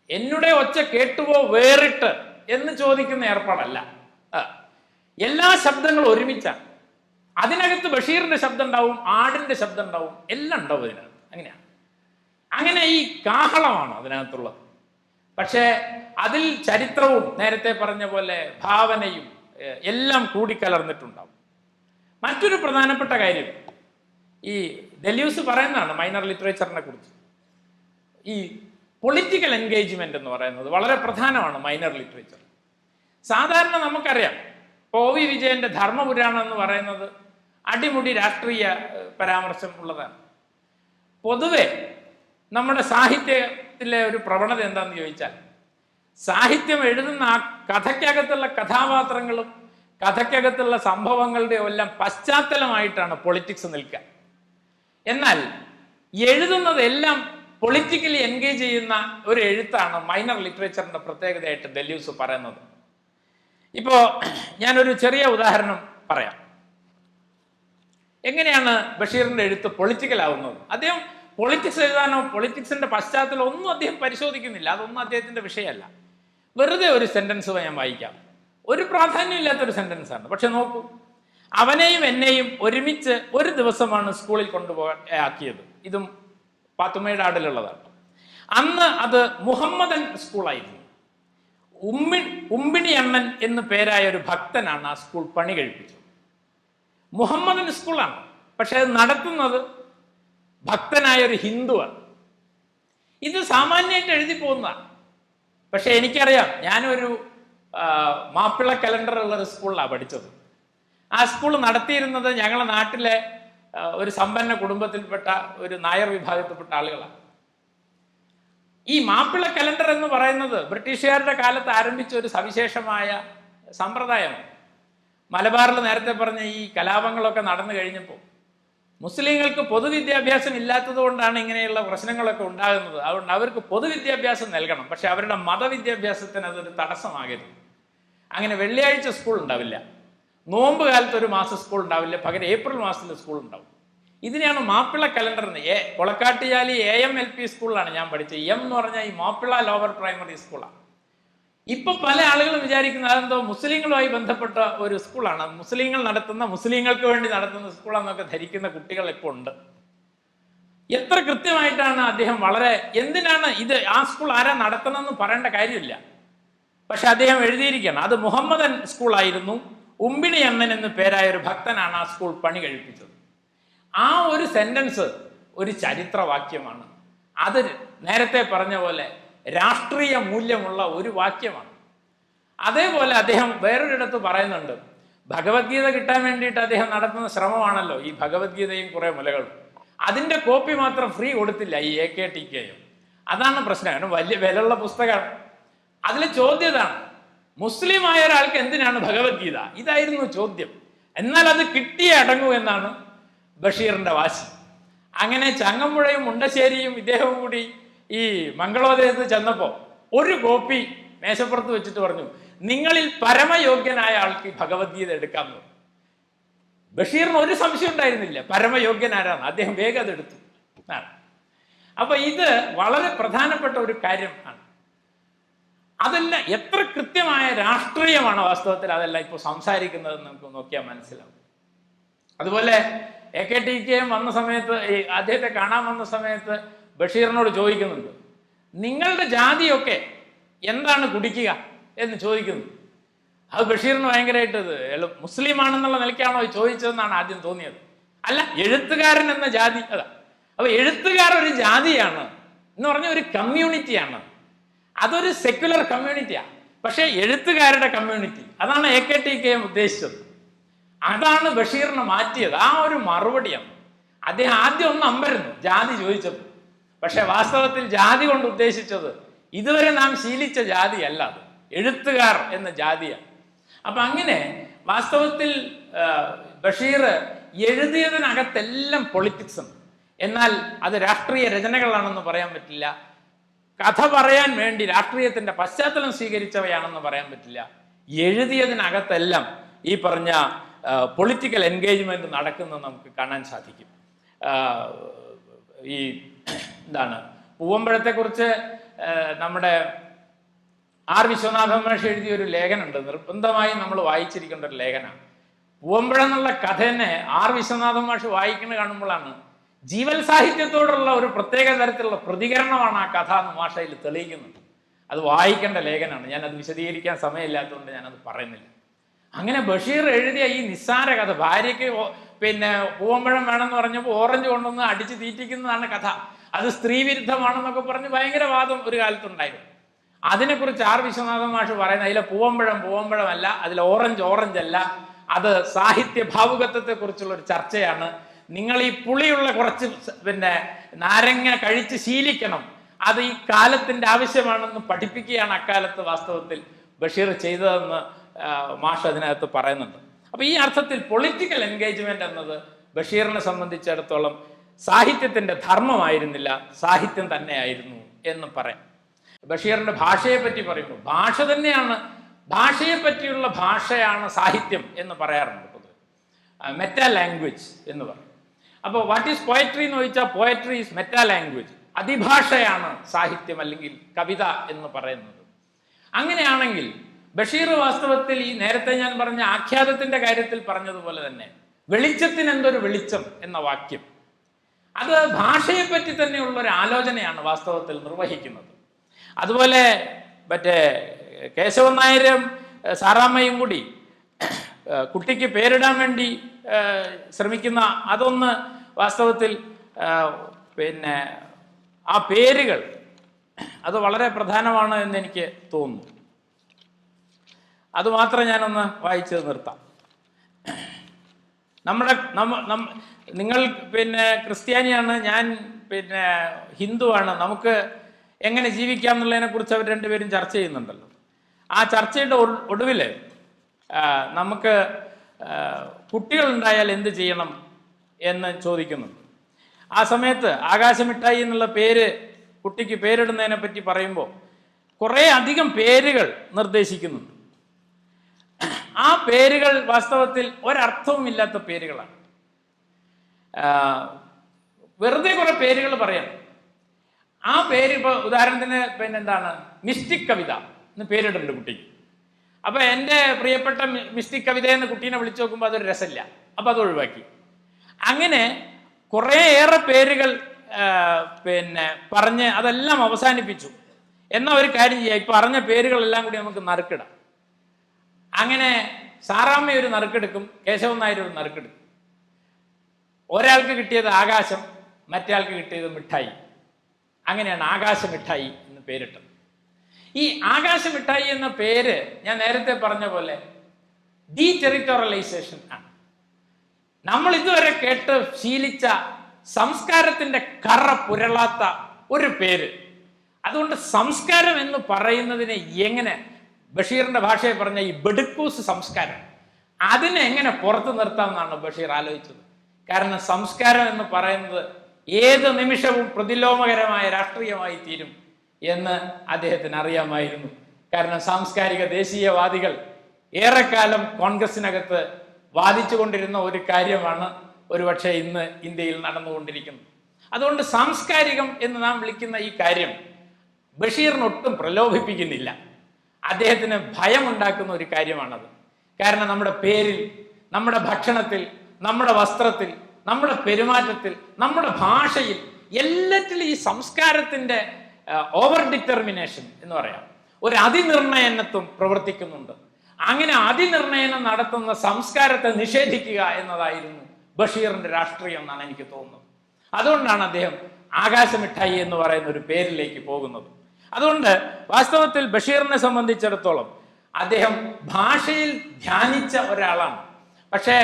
എന്നുടെ ഒച്ച കേട്ടുവോ വേറിട്ട് എന്ന് ചോദിക്കുന്ന ഏർപ്പാടല്ല. എല്ലാ ശബ്ദങ്ങളും ഒരുമിച്ചാണ്. അതിനകത്ത് ബഷീറിന്റെ ശബ്ദം ഉണ്ടാവും, ആടിന്റെ ശബ്ദം ഉണ്ടാവും, എല്ലാം ഉണ്ടാവും അതിനകത്ത്. അങ്ങനെയാണ്. അങ്ങനെ ഈ കാഹളമാണ് അതിനകത്തുള്ളത്. പക്ഷേ അതിൽ ചരിത്രവും നേരത്തെ പറഞ്ഞ പോലെ ഭാവനയും എല്ലാം കൂടിക്കലർന്നിട്ടുണ്ടാവും. മറ്റൊരു പ്രധാനപ്പെട്ട കാര്യം ഈ ഡെല്യൂസ് പറയുന്നതാണ് മൈനർ ലിറ്ററേച്ചറിനെ കുറിച്ച്. ഈ പൊളിറ്റിക്കൽ എൻഗേജ്മെന്റ് എന്ന് പറയുന്നത് വളരെ പ്രധാനമാണ് മൈനർ ലിറ്ററേച്ചർ. സാധാരണ നമുക്കറിയാം ഒ.വി. വിജയന്റെ ധർമ്മപുരാണം എന്ന് പറയുന്നത് അടിമുടി രാഷ്ട്രീയ പരാമർശം ഉള്ളതാണ്. പൊതുവെ നമ്മുടെ സാഹിത്യത്തിലെ ഒരു പ്രവണത എന്താണെന്ന് ചോദിച്ചാൽ, സാഹിത്യം എഴുതുന്ന ആ കഥയ്ക്കകത്തുള്ള കഥാപാത്രങ്ങളും കഥയ്ക്കകത്തുള്ള സംഭവങ്ങളുടെയും എല്ലാം പശ്ചാത്തലമായിട്ടാണ് പൊളിറ്റിക്സ് നിൽക്കുക. എന്നാൽ എഴുതുന്നതെല്ലാം പൊളിറ്റിക്കലി എൻഗേജ് ചെയ്യുന്ന ഒരു എഴുത്താണ് മൈനർ ലിറ്ററേച്ചറിന്റെ പ്രത്യേകതയായിട്ട് ഡെല്യൂസ് പറയുന്നത്. ഇപ്പോൾ ഞാനൊരു ചെറിയ ഉദാഹരണം പറയാം. എങ്ങനെയാണ് ബഷീറിന്റെ എഴുത്ത് പൊളിറ്റിക്കൽ ആവുന്നത്? അദ്ദേഹം പൊളിറ്റിക്സ് എഴുതാനോ പൊളിറ്റിക്സിന്റെ പശ്ചാത്തലം ഒന്നും അദ്ദേഹം പരിശോധിക്കുന്നില്ല. അതൊന്നും അദ്ദേഹത്തിന്റെ വിഷയമല്ല. വെറുതെ ഒരു സെന്റൻസ് ഞാൻ വായിക്കാം. ഒരു പ്രാധാന്യം ഇല്ലാത്തൊരു സെന്റൻസാണ്. പക്ഷെ നോക്കൂ, അവനെയും എന്നെയും ഒരുമിച്ച് ഒരു ദിവസമാണ് സ്കൂളിൽ കൊണ്ടുപോകാൻ ആക്കിയത്. ഇതും പാത്തുമ്മയുടെ ആടിലുള്ളതാണ്. അന്ന് അത് മുഹമ്മദൻ സ്കൂളായിരുന്നു. ഉമ്പിണി അണ്ണൻ എന്ന് പേരായ ഒരു ഭക്തനാണ് ആ സ്കൂൾ പണി കഴിപ്പിച്ചത്. മുഹമ്മദൻ സ്കൂളാണ്, പക്ഷെ അത് നടത്തുന്നത് ഭക്തനായ ഒരു ഹിന്ദുവാണ്. ഇത് സാമാന്യമായിട്ട് എഴുതി പോകുന്നതാണ്. പക്ഷെ എനിക്കറിയാം, ഞാനൊരു മാപ്പിള കലണ്ടർ ഉള്ള ഒരു സ്കൂളിലാണ് പഠിച്ചത്. ആ സ്കൂൾ നടത്തിയിരുന്നത് ഞങ്ങളുടെ നാട്ടിലെ ഒരു സമ്പന്ന കുടുംബത്തിൽപ്പെട്ട ഒരു നായർ വിഭാഗത്തിൽപ്പെട്ട ആളുകളാണ്. ഈ മാപ്പിള കലണ്ടർ എന്ന് പറയുന്നത് ബ്രിട്ടീഷുകാരുടെ കാലത്ത് ആരംഭിച്ച ഒരു സവിശേഷമായ സമ്പ്രദായമാണ്. മലബാറിൽ നേരത്തെ പറഞ്ഞ ഈ കലാപങ്ങളൊക്കെ നടന്നു കഴിഞ്ഞപ്പോൾ മുസ്ലിങ്ങൾക്ക് പൊതുവിദ്യാഭ്യാസം ഇല്ലാത്തത് കൊണ്ടാണ് ഇങ്ങനെയുള്ള പ്രശ്നങ്ങളൊക്കെ ഉണ്ടാകുന്നത്. അതുകൊണ്ട് അവർക്ക് പൊതുവിദ്യാഭ്യാസം നൽകണം, പക്ഷെ അവരുടെ മതവിദ്യാഭ്യാസത്തിന് അതൊരു തടസ്സമാകരുത്. അങ്ങനെ വെള്ളിയാഴ്ച സ്കൂൾ ഉണ്ടാവില്ല, നോമ്പ് കാലത്ത് ഒരു മാസം സ്കൂൾ ഉണ്ടാവില്ല, പകരം ഏപ്രിൽ മാസത്തിൽ സ്കൂൾ ഉണ്ടാവും. ഇതിനെയാണ് മാപ്പിള കലണ്ടർ എന്ന്. കൊളക്കാട്ടിയാലി AM-LP സ്കൂളിലാണ് ഞാൻ പഠിച്ചത്. എന്ന് പറഞ്ഞാൽ ഈ മാപ്പിള ലോവർ പ്രൈമറി സ്കൂളാണ്. ഇപ്പൊ പല ആളുകളും വിചാരിക്കുന്നത് അതെന്തോ മുസ്ലിങ്ങളുമായി ബന്ധപ്പെട്ട ഒരു സ്കൂളാണ്, മുസ്ലിങ്ങൾ നടത്തുന്ന, മുസ്ലിങ്ങൾക്ക് വേണ്ടി നടത്തുന്ന സ്കൂളാണെന്നൊക്കെ ധരിക്കുന്ന കുട്ടികൾ ഇപ്പോൾ ഉണ്ട്. എത്ര കൃത്യമായിട്ടാണ് അദ്ദേഹം എന്തിനാണ് ഇത്, ആ സ്കൂൾ ആരാ നടത്തണമെന്ന് പറയേണ്ട കാര്യമില്ല. പക്ഷെ അദ്ദേഹം എഴുതിയിരിക്കുകയാണ് അത് മുഹമ്മദൻ സ്കൂളായിരുന്നു, ഉമ്പിണി അണ്ണൻ എന്ന് പേരായ ഒരു ഭക്തനാണ് ആ സ്കൂൾ പണി കഴിപ്പിച്ചത്. ആ ഒരു സെന്റൻസ് ഒരു ചരിത്രവാക്യമാണ്. അത് നേരത്തെ പറഞ്ഞ പോലെ രാഷ്ട്രീയ മൂല്യമുള്ള ഒരു വാക്യമാണ്. അതേപോലെ അദ്ദേഹം വേറൊരിടത്ത് പറയുന്നുണ്ട്, ഭഗവത്ഗീത കിട്ടാൻ വേണ്ടിയിട്ട് അദ്ദേഹം നടത്തുന്ന ശ്രമമാണല്ലോ ഈ ഭഗവത്ഗീതയും കുറേ മുലകളും. അതിൻ്റെ കോപ്പി മാത്രം ഫ്രീ കൊടുത്തില്ല ഈ AKTK. അതാണ് പ്രശ്നം. കാരണം വലിയ വിലയുള്ള പുസ്തകമാണ്. അതിൽ ചോദ്യതാണ്, മുസ്ലിമായ ഒരാൾക്ക് എന്തിനാണ് ഭഗവത്ഗീത? ഇതായിരുന്നു ചോദ്യം. എന്നാൽ അത് കിട്ടിയേ അടങ്ങൂ എന്നാണ് ബഷീറിന്റെ വാശി. അങ്ങനെ ചങ്ങമ്പുഴയും മുണ്ടശ്ശേരിയും ഇദ്ദേഹവും കൂടി ഈ മംഗളോദയത്ത് ചെന്നപ്പോൾ ഒരു കോപ്പി മേശപ്പുറത്ത് വെച്ചിട്ട് പറഞ്ഞു, നിങ്ങളിൽ പരമയോഗ്യനായ ആൾക്ക് ഭഗവത്ഗീത എടുക്കാമെന്ന് പറഞ്ഞു. ബഷീറിന് ഒരു സംശയം ഉണ്ടായിരുന്നില്ല പരമയോഗ്യനാരാണ്. അദ്ദേഹം വേഗം അതെടുത്തു. അപ്പൊ ഇത് വളരെ പ്രധാനപ്പെട്ട ഒരു കാര്യമാണ്. അതെല്ലാം എത്ര കൃത്യമായ രാഷ്ട്രീയമാണ് വാസ്തവത്തിൽ അതെല്ലാം ഇപ്പോൾ സംസാരിക്കുന്നത് നമുക്ക് നോക്കിയാൽ മനസ്സിലാവും. അതുപോലെ AKTK വന്ന സമയത്ത്, അദ്ദേഹത്തെ കാണാൻ വന്ന സമയത്ത് ബഷീറിനോട് ചോദിക്കുന്നുണ്ട്, നിങ്ങളുടെ ജാതിയൊക്കെ എന്താണ് കുടിക്കുക എന്ന് ചോദിക്കുന്നു. അത് ബഷീറിന് ഭയങ്കരമായിട്ട് മുസ്ലിം ആണെന്നുള്ള നിലയ്ക്കാണോ ചോദിച്ചതെന്നാണ് ആദ്യം തോന്നിയത്. അല്ല, എഴുത്തുകാരൻ എന്ന ജാതി അതാ. അപ്പൊ എഴുത്തുകാർ ഒരു ജാതിയാണ് എന്ന് പറഞ്ഞ ഒരു കമ്മ്യൂണിറ്റിയാണ്. അതൊരു സെക്യുലർ കമ്മ്യൂണിറ്റിയാണ്. പക്ഷെ എഴുത്തുകാരുടെ കമ്മ്യൂണിറ്റി, അതാണ് AKTK ഉദ്ദേശിച്ചത്. അതാണ് ബഷീറിനെ മാറ്റിയത്. ആ ഒരു മറുപടിയാണ്. അദ്ദേഹം ആദ്യം ഒന്ന് അമ്പരുന്നു ജാതി ചോദിച്ചപ്പോൾ. പക്ഷെ വാസ്തവത്തിൽ ജാതി കൊണ്ട് ഉദ്ദേശിച്ചത് ഇതുവരെ നാം ശീലിച്ച ജാതി അല്ല, അത് എഴുത്തുകാർ എന്ന ജാതിയാണ്. അപ്പൊ അങ്ങനെ വാസ്തവത്തിൽ ബഷീർ എഴുതിയതിനകത്തെല്ലാം പൊളിറ്റിക്സ് ഉണ്ട്. എന്നാൽ അത് രാഷ്ട്രീയ രചനകളാണെന്ന് പറയാൻ പറ്റില്ല. കഥ പറയാൻ വേണ്ടി രാഷ്ട്രീയത്തിന്റെ പശ്ചാത്തലം സ്വീകരിച്ചവയാണെന്ന് പറയാൻ പറ്റില്ല. എഴുതിയതിനകത്തെല്ലാം ഈ പറഞ്ഞ പൊളിറ്റിക്കൽ എൻഗേജ്മെന്റ് നടക്കുന്നത് നമുക്ക് കാണാൻ സാധിക്കും. ഈ എന്താണ് പൂവമ്പഴത്തെക്കുറിച്ച് നമ്മുടെ R. വിശ്വനാഥൻ മാഷ് എഴുതിയ ഒരു ലേഖനമുണ്ട്, നിർബന്ധമായും നമ്മൾ വായിച്ചിരിക്കേണ്ട ഒരു ലേഖനമാണ്. പൂവമ്പഴം എന്നുള്ള കഥ തന്നെ R. വിശ്വനാഥൻ മാഷ് വായിക്കുന്നത് കാണുമ്പോഴാണ് ജീവൽ സാഹിത്യത്തോടുള്ള ഒരു പ്രത്യേക തരത്തിലുള്ള പ്രതികരണമാണ് ആ കഥ എന്ന് മാഷയിൽ തെളിയിക്കുന്നുണ്ട്. അത് വായിക്കേണ്ട ലേഖനമാണ്. ഞാനത് വിശദീകരിക്കാൻ സമയമില്ലാത്തതുകൊണ്ട് ഞാനത് പറയുന്നില്ല. അങ്ങനെ ബഷീർ എഴുതിയ ഈ നിസ്സാര കഥ, ഭാര്യയ്ക്ക് പൂവമ്പഴം വേണമെന്ന് പറഞ്ഞപ്പോൾ ഓറഞ്ച് കൊണ്ടൊന്ന് അടിച്ച് തീറ്റിക്കുന്നതാണ് കഥ. അത് സ്ത്രീവിരുദ്ധമാണെന്നൊക്കെ പറഞ്ഞ് ഭയങ്കര വാദം ഒരു കാലത്തുണ്ടായിരുന്നു. അതിനെക്കുറിച്ച് R. വിശ്വനാഥൻ മാഷ് പറയുന്നത് അതിലെ പൂവമ്പഴമല്ല, അതിലെ ഓറഞ്ച് അല്ല, അത് സാഹിത്യ ഭാവുകത്വത്തെ കുറിച്ചുള്ള ഒരു ചർച്ചയാണ്. നിങ്ങൾ ഈ പുളിയുള്ള കുറച്ച് നാരങ്ങ കഴിച്ച് ശീലിക്കണം, അത് ഈ കാലത്തിന്റെ ആവശ്യമാണെന്ന് പഠിപ്പിക്കുകയാണ് അക്കാലത്ത് വാസ്തവത്തിൽ ബഷീർ ചെയ്തതെന്ന് മാഷ് അതിനകത്ത് പറയുന്നുണ്ട്. അപ്പൊ ഈ അർത്ഥത്തിൽ പൊളിറ്റിക്കൽ എൻഗേജ്മെന്റ് എന്നത് ബഷീറിനെ സംബന്ധിച്ചിടത്തോളം സാഹിത്യത്തിന്റെ ധർമ്മമായിരുന്നില്ല, സാഹിത്യം തന്നെയായിരുന്നു എന്ന് പറയാം. ബഷീറിന്റെ ഭാഷയെ പറ്റി പറയുമ്പോൾ ഭാഷ തന്നെയാണ്, ഭാഷയെ പറ്റിയുള്ള ഭാഷയാണ് സാഹിത്യം എന്ന് പറയാറുണ്ട് പൊതുവെ. മെറ്റാ ലാംഗ്വേജ് എന്ന് പറയും. അപ്പോൾ വാട്ട് ഈസ് പോയട്രി എന്ന് ചോദിച്ചാൽ പോയട്രി ഈസ് മെറ്റാ ലാംഗ്വേജ്, അതിഭാഷയാണ് സാഹിത്യം അല്ലെങ്കിൽ കവിത എന്ന് പറയുന്നത്. അങ്ങനെയാണെങ്കിൽ ബഷീർ വാസ്തവത്തിൽ ഈ നേരത്തെ ഞാൻ പറഞ്ഞ ആഖ്യാതത്തിന്റെ കാര്യത്തിൽ പറഞ്ഞതുപോലെ തന്നെ വെളിച്ചത്തിന് എന്തൊരു വെളിച്ചം എന്ന വാക്യം, അത് ഭാഷയെ പറ്റി തന്നെയുള്ള ഒരു ആലോചനയാണ് വാസ്തവത്തിൽ നിർവഹിക്കുന്നത്. അതുപോലെ മറ്റേ കേശവൻ നായരും സാറാമ്മയും കൂടി കുട്ടിക്ക് പേരിടാൻ വേണ്ടി ശ്രമിക്കുന്ന അതൊന്ന് വാസ്തവത്തിൽ ആ പേരുകൾ അത് വളരെ പ്രധാനമാണ് എന്ന് എനിക്ക് തോന്നുന്നു. അതുമാത്രം ഞാനൊന്ന് വായിച്ച് നിർത്താം. നിങ്ങൾ ക്രിസ്ത്യാനിയാണ്, ഞാൻ ഹിന്ദുവാണ്, നമുക്ക് എങ്ങനെ ജീവിക്കാം എന്നുള്ളതിനെ കുറിച്ച് അവർ രണ്ടുപേരും ചർച്ച ചെയ്യുന്നുണ്ടല്ലോ. ആ ചർച്ചയുടെ ഒടുവിൽ നമുക്ക് കുട്ടികളുണ്ടായാൽ എന്ത് ചെയ്യണം എന്ന് ചോദിക്കുന്നുണ്ട്. ആ സമയത്ത് ആകാശമിഠായി എന്നുള്ള പേര് കുട്ടിക്ക് പേരിടുന്നതിനെ പറ്റി പറയുമ്പോൾ കുറേ അധികം പേരുകൾ നിർദ്ദേശിക്കുന്നുണ്ട്. ആ പേരുകൾ വാസ്തവത്തിൽ ഒരർത്ഥവുമില്ലാത്ത പേരുകളാണ്. വെറുതെ കുറെ പേരുകൾ പറയണം. ആ പേര് ഇപ്പോൾ ഉദാഹരണത്തിന് എന്താണ് മിസ്റ്റിക് കവിത എന്ന് പേരിടുന്നുണ്ട് കുട്ടിക്ക്. അപ്പൊ എൻ്റെ പ്രിയപ്പെട്ട മിസ്റ്റിക് കവിത എന്ന് കുട്ടീനെ വിളിച്ചു നോക്കുമ്പോൾ അതൊരു രസമില്ല, അപ്പൊ അത് ഒഴിവാക്കി. അങ്ങനെ കുറേയേറെ പേരുകൾ പറഞ്ഞ് അതെല്ലാം അവസാനിപ്പിച്ചു. എന്നാൽ ഒരു കാര്യം ചെയ്യാം, ഇപ്പൊ പറഞ്ഞ പേരുകളെല്ലാം കൂടി നമുക്ക് നറുക്കിടാം. അങ്ങനെ സാറാമ്മ ഒരു നറുക്കെടുക്കും, കേശവൻ നായർ ഒരു നറുക്കെടുക്കും. ഒരാൾക്ക് കിട്ടിയത് ആകാശം, മറ്റേ ആൾക്ക് കിട്ടിയത് മിഠായി. അങ്ങനെയാണ് ആകാശമിഠായി എന്ന് പേരിട്ടത്. ഈ ആകാശമിഠായി എന്ന പേര് ഞാൻ നേരത്തെ പറഞ്ഞ പോലെ ഡീടെറിട്ടോറിയലൈസേഷൻ ആണ്. നമ്മൾ ഇതുവരെ കേട്ട് ശീലിച്ച സംസ്കാരത്തിന്റെ കറ പുരളാത്ത ഒരു പേര്. അതുകൊണ്ട് സംസ്കാരം എന്ന് പറയുന്നതിനെ എങ്ങനെ ബഷീറിന്റെ ഭാഷയെ പറഞ്ഞ ഈ ബെടുക്കൂസ് സംസ്കാരം, അതിനെ എങ്ങനെ പുറത്തു നിർത്താമെന്നാണ് ബഷീർ ആലോചിച്ചത്. കാരണം സംസ്കാരം എന്ന് പറയുന്നത് ഏത് നിമിഷവും പ്രതിലോമകരമായ രാഷ്ട്രീയമായി തീരും എന്ന് അദ്ദേഹത്തിന് അറിയാമായിരുന്നു. കാരണം സാംസ്കാരിക ദേശീയവാദികൾ ഏറെക്കാലം കോൺഗ്രസിനകത്ത് വാദിച്ചുകൊണ്ടിരുന്ന ഒരു കാര്യമാണ് ഒരുപക്ഷെ ഇന്ന് ഇന്ത്യയിൽ നടന്നുകൊണ്ടിരിക്കുന്നത്. അതുകൊണ്ട് സാംസ്കാരികം എന്ന് നാം വിളിക്കുന്ന ഈ കാര്യം ബഷീറിനൊട്ടും പ്രലോഭിപ്പിക്കുന്നില്ല. അദ്ദേഹത്തിന് ഭയമുണ്ടാക്കുന്ന ഒരു കാര്യമാണത്. കാരണം നമ്മുടെ പേരിൽ, നമ്മുടെ ഭക്ഷണത്തിൽ, നമ്മുടെ വസ്ത്രത്തിൽ, നമ്മുടെ പെരുമാറ്റത്തിൽ, നമ്മുടെ ഭാഷയിൽ, എല്ലാറ്റിലും ഈ സംസ്കാരത്തിൻ്റെ ഓവർ ഡിറ്റർമിനേഷൻ എന്ന് പറയാം, ഒരു അതിനിർണയനത്വം പ്രവർത്തിക്കുന്നുണ്ട്. അങ്ങനെ അതിനിർണയനം നടത്തുന്ന സംസ്കാരത്തെ നിഷേധിക്കുക എന്നതായിരുന്നു ബഷീറിന്റെ രാഷ്ട്രീയം എന്നാണ് എനിക്ക് തോന്നുന്നത്. അതുകൊണ്ടാണ് അദ്ദേഹം ആകാശമിഠായി എന്ന് പറയുന്ന ഒരു പേരിലേക്ക് പോകുന്നത്. അതുകൊണ്ട് വാസ്തവത്തിൽ ബഷീറിനെ സംബന്ധിച്ചിടത്തോളം അദ്ദേഹം ഭാഷയിൽ ധ്യാനിച്ച ഒരാളാണ്. പക്ഷേ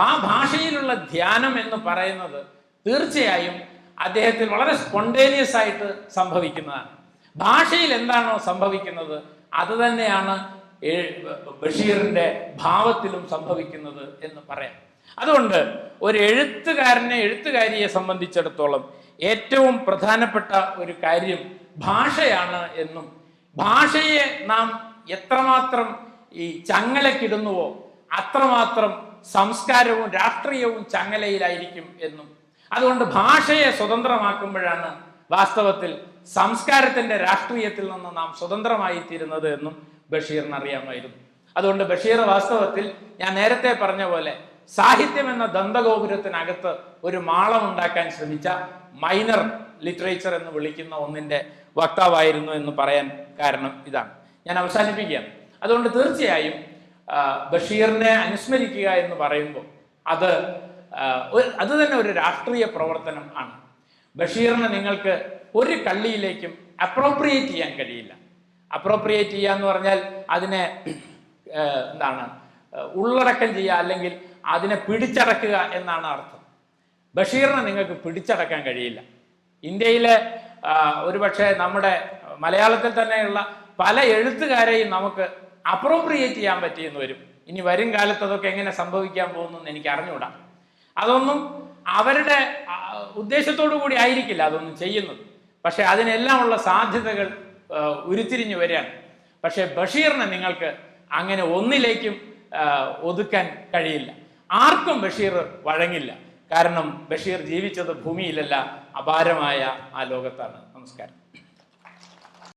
ആ ഭാഷയിലുള്ള ധ്യാനം എന്ന് പറയുന്നത് തീർച്ചയായും അദ്ദേഹത്തിൽ വളരെ സ്പോണ്ടേനിയസ് ആയിട്ട് സംഭവിക്കുന്നതാണ്. ഭാഷയിൽ എന്താണോ സംഭവിക്കുന്നത് അത് തന്നെയാണ് ബഷീറിന്റെ ഭാവത്തിലും സംഭവിക്കുന്നത് എന്ന് പറയാം. അതുകൊണ്ട് ഒരു എഴുത്തുകാരിയെ സംബന്ധിച്ചിടത്തോളം ഏറ്റവും പ്രധാനപ്പെട്ട ഒരു കാര്യം ഭാഷയാണ് എന്നും, ഭാഷയെ നാം എത്രമാത്രം ഈ ചങ്ങലക്കിടുന്നുവോ അത്രമാത്രം സംസ്കാരവും രാഷ്ട്രീയവും ചങ്ങലയിലായിരിക്കും എന്നും, അതുകൊണ്ട് ഭാഷയെ സ്വതന്ത്രമാക്കുമ്പോഴാണ് വാസ്തവത്തിൽ സംസ്കാരത്തിന്റെ രാഷ്ട്രീയത്തിൽ നിന്ന് നാം സ്വതന്ത്രമായി തീരുന്നത് എന്നും ബഷീറിന് അറിയാമായിരുന്നു. അതുകൊണ്ട് ബഷീർ വാസ്തവത്തിൽ ഞാൻ നേരത്തെ പറഞ്ഞ പോലെ സാഹിത്യം എന്ന ദന്തഗോപുരത്തിനകത്ത് ഒരു മാളം ഉണ്ടാക്കാൻ ശ്രമിച്ച മൈനർ ലിറ്ററേച്ചർ എന്ന് വിളിക്കുന്ന ഒന്നിന്റെ വക്താവായിരുന്നു എന്ന് പറയാൻ കാരണം ഇതാണ്. ഞാൻ അവസാനിപ്പിക്കുകയാണ്. അതുകൊണ്ട് തീർച്ചയായും ബഷീറിനെ അനുസ്മരിക്കുക എന്ന് പറയുമ്പോൾ അത് തന്നെ ഒരു രാഷ്ട്രീയ പ്രവർത്തനം ആണ്. ബഷീറിനെ നിങ്ങൾക്ക് ഒരു കള്ളിയിലേക്കും അപ്രോപ്രിയേറ്റ് ചെയ്യാൻ കഴിയില്ല. അപ്രോപ്രിയേറ്റ് ചെയ്യുക എന്ന് പറഞ്ഞാൽ അതിനെ ഉള്ളടക്കം ചെയ്യുക, അല്ലെങ്കിൽ അതിനെ പിടിച്ചടക്കുക എന്നാണ് അർത്ഥം. ബഷീറിനെ നിങ്ങൾക്ക് പിടിച്ചടക്കാൻ കഴിയില്ല. ഇന്ത്യയിലെ ഒരുപക്ഷെ നമ്മുടെ മലയാളത്തിൽ തന്നെയുള്ള പല എഴുത്തുകാരെയും നമുക്ക് അപ്രോപ്രിയേറ്റ് ചെയ്യാൻ പറ്റിയെന്ന് വരും. ഇനി വരും കാലത്ത് അതൊക്കെ എങ്ങനെ സംഭവിക്കാൻ പോകുന്നു എന്ന് എനിക്ക് അറിഞ്ഞുകൂടാ. അതൊന്നും അവരുടെ ഉദ്ദേശത്തോടു കൂടി ആയിരിക്കില്ല അതൊന്നും ചെയ്യുന്നത്. പക്ഷെ അതിനെല്ലാമുള്ള സാധ്യതകൾ ഉരുത്തിരിഞ്ഞു വരികയാണ്. പക്ഷെ ബഷീറിനെ നിങ്ങൾക്ക് അങ്ങനെ ഒന്നിലേക്കും ഒതുക്കാൻ കഴിയില്ല. ആർക്കും ബഷീർ വഴങ്ങില്ല. കാരണം ബഷീർ ജീവിച്ചത് ഭൂമിയിലല്ല, അപാരമായ ആ ലോകത്താണ്. നമസ്കാരം.